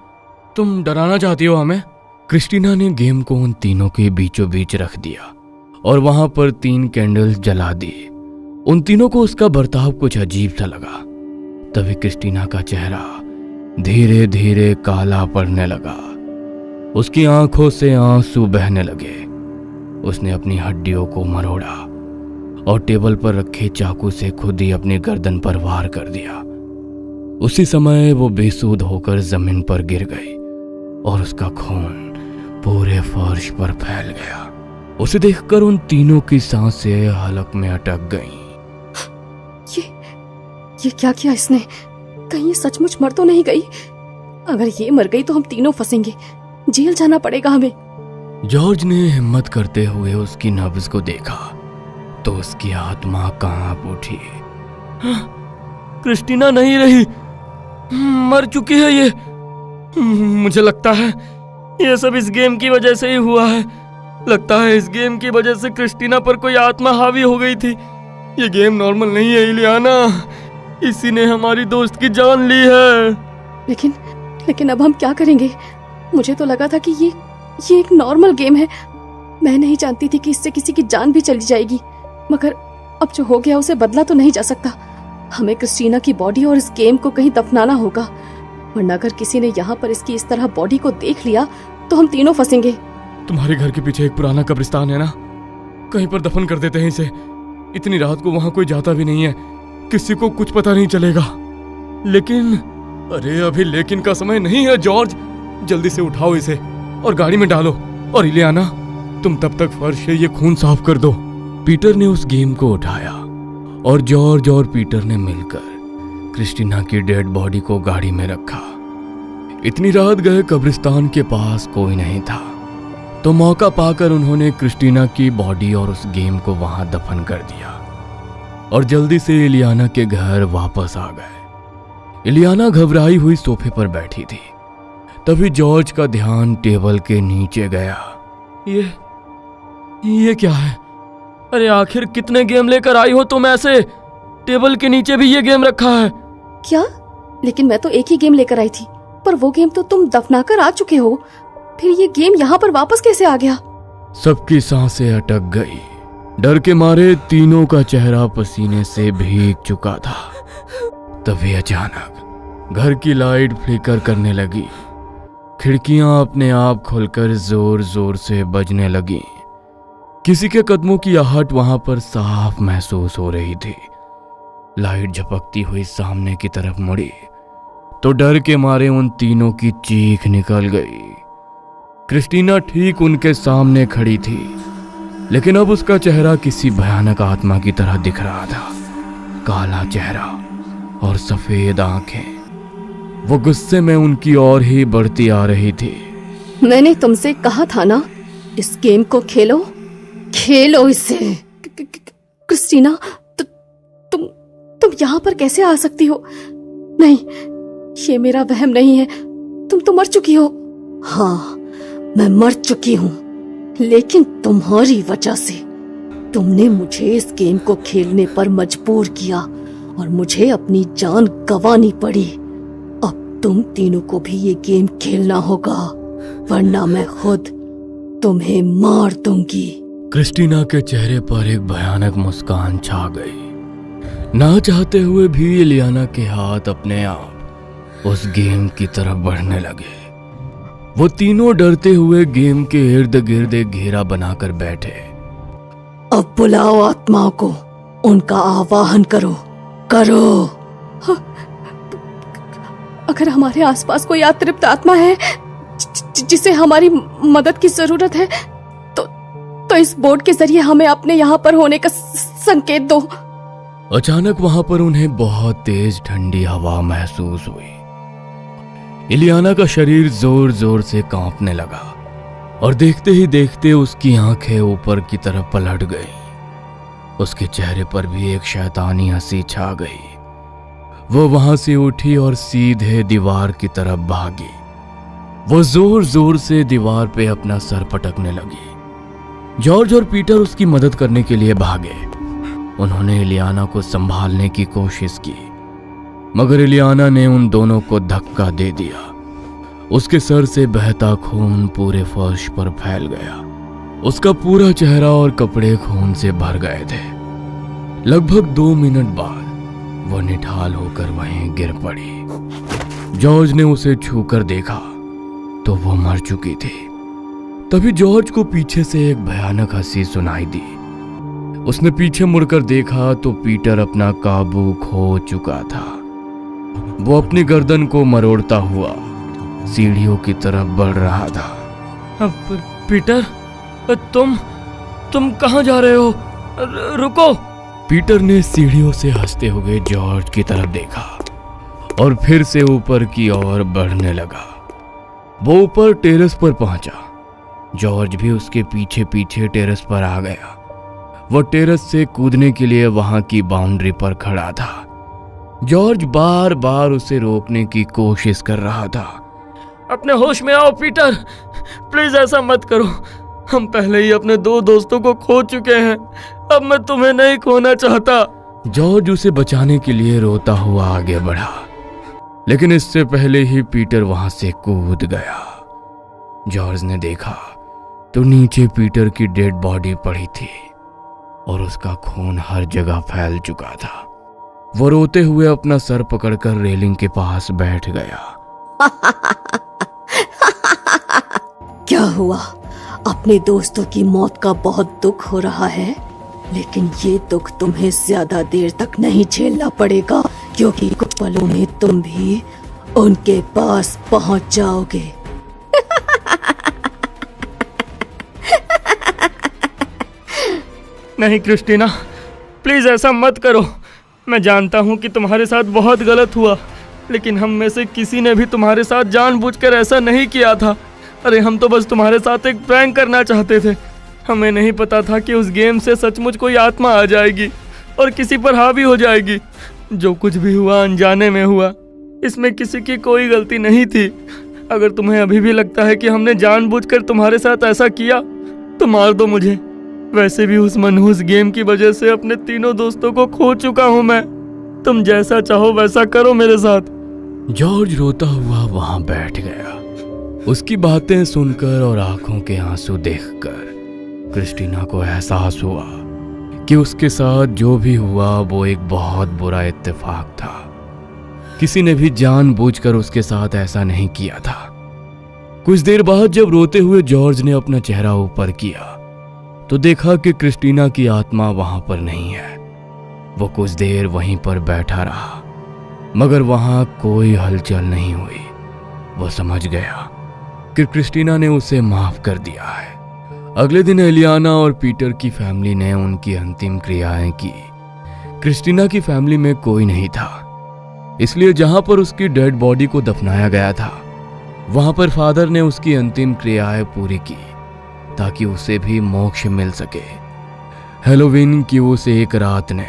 तुम डराना चाहती हो हमें? क्रिस्टीना ने गेम को उन तीनों के बीचों बीच रख दिया और वहां पर 3 कैंडल्स जला दी। उन तीनों को उसका बर्ताव कुछ अजीब सा लगा। तभी क्रिस्टीना का चेहरा धीरे धीरे काला पड़ने लगा। उसकी आंखों से आंसू बहने लगे। उसने अपनी हड्डियों को मरोड़ा और टेबल पर रखे चाकू से खुद ही अपनी गर्दन पर वार कर दिया। उसी समय वो बेसुध होकर जमीन पर गिर गई और उसका खून पूरे फर्श पर फैल गया। उसे देखकर उन तीनों की सांसें हलक में अटक गईं। ये क्या किया इसने? कहीं ये सचमुच मर तो नहीं गई? अगर ये मर गई तो हम तीनों फंसेंगे। जेल जाना पड़ेगा हमें। जॉर्ज ने हिम्मत करते हुए उसकी नब्ज को देखा तो उसकी आत्मा कांप उठी। क्रिस्टीना नहीं रही, मर चुकी है ये। मुझे लगता है ये सब इस गेम की वजह से ही हुआ है। लगता है इस गेम की वजह से क्रिस्टीना पर कोई आत्मा हावी हो गई थी। ये गेम नॉर्मल नहीं है इलियाना, इसी ने हमारी दोस्त की जान ली है। लेकिन अब हम क्या करेंगे? मुझे तो लगा था कि ये एक नॉर्मल गेम है। मैं नहीं जानती थी कि इससे किसी की जान भी चली जाएगी। मगर अब जो हो गया उसे बदला तो नहीं जा सकता। हमें क्रिस्टीना की बॉडी और इस गेम को कहीं दफनाना होगा, वरना अगर किसी ने यहाँ पर इसकी इस तरह बॉडी को देख लिया तो हम तीनों फंसेंगे। तुम्हारे घर के पीछे एक पुराना कब्रिस्तान है ना, कहीं पर दफन कर देते हैं इसे। इतनी रात को वहां कोई जाता भी नहीं है, किसी को कुछ पता नहीं चलेगा। लेकिन अरे अभी लेकिन का समय नहीं है जॉर्ज, जल्दी से उठाओ इसे और गाड़ी में डालो। और इलियाना, तुम तब तक फर्श से ये खून साफ कर दो। पीटर ने उस गेम को उठाया और जॉर्ज और पीटर ने मिलकर क्रिस्टीना की डेड बॉडी को गाड़ी में रखा। इतनी रात गए कब्रिस्तान के पास कोई नहीं था, तो मौका पाकर उन्होंने क्रिस्टीना की बॉडी और उस गेम को वहां दफन कर दिया और जल्दी से इलियाना के घर वापस आ गए। इलियाना घबराई हुई सोफे पर बैठी थी। तभी जॉर्ज का ध्यान टेबल के नीचे गया। ये क्या है? अरे आखिर कितने गेम लेकर आई हो तुम ऐसे? टेबल के नीचे भी ये गेम रखा है क्या? लेकिन मैं तो एक ही गेम लेकर आई थी, पर वो गेम तो तुम दफनाकर आ चुके हो। फिर ये गेम यहाँ पर वापस कैसे आ गया? सबकी सांसें अटक गई। डर के मारे तीनों का चेहरा पसीने से भीग चुका था। तभी अचानक घर की लाइट फ्लिकर करने लगी। खिड़कियां अपने आप खुलकर जोर जोर से बजने लगी। किसी के कदमों की आहट वहां पर साफ महसूस हो रही थी। लाइट झपकती हुई सामने की तरफ मुड़ी तो डर के मारे उन तीनों की चीख निकल गई। क्रिस्टीना ठीक उनके सामने खड़ी थी, लेकिन अब उसका चेहरा किसी भयानक आत्मा की तरह दिख रहा था। काला चेहरा और सफेद आंखें। वो गुस्से में उनकी ओर ही बढ़ती आ रही थी। मैंने तुमसे कहा था ना, इस गेम को खेलो इसे। क्रिस्टीना, तुम यहाँ पर कैसे आ सकती हो? नहीं, ये मेरा वहम नहीं है। तुम तो मर चुकी हो। हाँ, मैं मर चुकी हूँ, लेकिन तुम्हारी वजह से। तुमने मुझे इस गेम को खेलने पर मजबूर किया और मुझे अपनी जान गंवानी पड़ी। अब तुम तीनों को भी ये गेम खेलना होगा, वरना मैं खुद तुम्हें मार दूंगी। क्रिस्टीना के चेहरे पर एक भयानक मुस्कान छा गई। ना चाहते हुए भी इलियाना के हाथ अपने आप उस गेम की तरफ बढ़ने लगे। वो तीनों डरते हुए गेम के इर्द गिर्द एक घेरा बनाकर बैठे। अब बुलाओ आत्माओं को, उनका आवाहन करो करो। अगर हमारे आसपास कोई अतृप्त आत्मा है जिसे हमारी मदद की जरूरत है तो इस बोर्ड के जरिए हमें अपने यहाँ पर होने का संकेत दो। अचानक वहां पर उन्हें बहुत तेज ठंडी हवा महसूस हुई। इलियाना का शरीर जोर जोर से कांपने लगा और देखते ही देखते उसकी आंखें ऊपर की तरफ पलट गईं। उसके चेहरे पर भी एक शैतानी हंसी छा गई। वो वहां से उठी और सीधे दीवार की तरफ भागी। वो जोर जोर से दीवार पे अपना सर पटकने लगी। जॉर्ज और पीटर उसकी मदद करने के लिए भागे। उन्होंने इलियाना को संभालने की कोशिश की, मगर इलियाना ने उन दोनों को धक्का दे दिया। उसके सर से बहता खून पूरे फर्श पर फैल गया। उसका पूरा चेहरा और कपड़े खून से भर गए थे। लगभग 2 मिनट बाद वो निठाल होकर वहीं गिर पड़ी। जॉर्ज ने उसे छूकर देखा तो वो मर चुकी थी। तभी जॉर्ज को पीछे से एक भयानक हंसी सुनाई दी। उसने पीछे मुड़कर देखा तो पीटर अपना काबू खो चुका था। वो अपनी गर्दन को मरोड़ता हुआ सीढ़ियों की तरफ बढ़ रहा था। अब पीटर, तुम कहाँ जा रहे हो? रुको। पीटर ने सीढ़ियों से हंसते हुए जॉर्ज की तरफ देखा और फिर से ऊपर की ओर बढ़ने लगा। वो ऊपर टेरेस पर पहुंचा। जॉर्ज भी उसके पीछे पीछे टेरेस पर आ गया। वो टेरेस से कूदने के लिए वहां की बाउंड्री पर खड़ा था। जॉर्ज बार बार उसे रोकने की कोशिश कर रहा था। अपने होश में आओ पीटर, प्लीज ऐसा मत करो। हम पहले ही अपने 2 दोस्तों को खो चुके हैं, अब मैं तुम्हें नहीं खोना चाहता। जॉर्ज उसे बचाने के लिए रोता हुआ आगे बढ़ा, लेकिन इससे पहले ही पीटर वहां से कूद गया। जॉर्ज ने देखा तो नीचे पीटर की डेड बॉडी पड़ी थी और उसका खून हर जगह फैल चुका था। वो रोते हुए अपना सर पकड़कर रेलिंग के पास बैठ गया। क्या हुआ? अपने दोस्तों की मौत का बहुत दुख हो रहा है, लेकिन ये दुख तुम्हें ज्यादा देर तक नहीं झेलना पड़ेगा, क्योंकि कुछ पलों में तुम भी उनके पास पहुंच जाओगे। नहीं क्रिस्टीना, प्लीज ऐसा मत करो। मैं जानता हूँ कि तुम्हारे साथ बहुत गलत हुआ, लेकिन हम में से किसी ने भी तुम्हारे साथ जानबूझकर ऐसा नहीं किया था। अरे हम तो बस तुम्हारे साथ एक प्रैंक करना चाहते थे। हमें नहीं पता था कि उस गेम से सचमुच कोई आत्मा आ जाएगी और किसी पर हावी हो जाएगी। जो कुछ भी हुआ अनजाने में हुआ, इसमें किसी की कोई गलती नहीं थी। अगर तुम्हें अभी भी लगता है कि हमने जानबूझकर तुम्हारे साथ ऐसा किया तो मार दो मुझे। वैसे भी उस मनहूस गेम की वजह से अपने तीनों दोस्तों को खो चुका हूं मैं। तुम जैसा चाहो वैसा करो मेरे साथ। जॉर्ज रोता हुआ वहां बैठ गया। उसकी बातें सुनकर और आंखों के आंसू देखकर क्रिस्टीना को एहसास हुआ कि उसके साथ जो भी हुआ वो एक बहुत बुरा इत्तेफाक था। किसी ने भी जानबूझकर उसके साथ ऐसा नहीं किया था। कुछ देर बाद जब रोते हुए जॉर्ज ने अपना चेहरा ऊपर किया तो देखा कि क्रिस्टीना की आत्मा वहां पर नहीं है। वो कुछ देर वहीं पर बैठा रहा, मगर वहां कोई हलचल नहीं हुई। वो समझ गया कि क्रिस्टीना ने उसे माफ कर दिया है। अगले दिन इलियाना और पीटर की फैमिली ने उनकी अंतिम क्रियाएं की। क्रिस्टीना की फैमिली में कोई नहीं था, इसलिए जहां पर उसकी डेड बॉडी को दफनाया गया था वहां पर फादर ने उसकी अंतिम क्रियाएं पूरी की ताकि उसे भी मोक्ष मिल सके। हैलोवीन की उस एक रात ने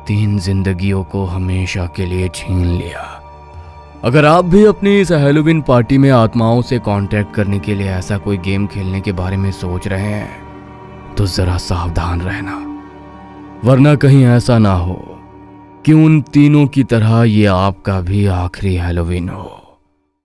3 जिंदगियों को हमेशा के लिए छीन लिया। अगर आप भी अपनी इस हैलोवीन पार्टी में आत्माओं से कांटेक्ट करने के लिए ऐसा कोई गेम खेलने के बारे में सोच रहे हैं तो जरा सावधान रहना, वरना कहीं ऐसा ना हो कि उन तीनों की तरह ये आपका भी आखिरी हैलोवीन हो।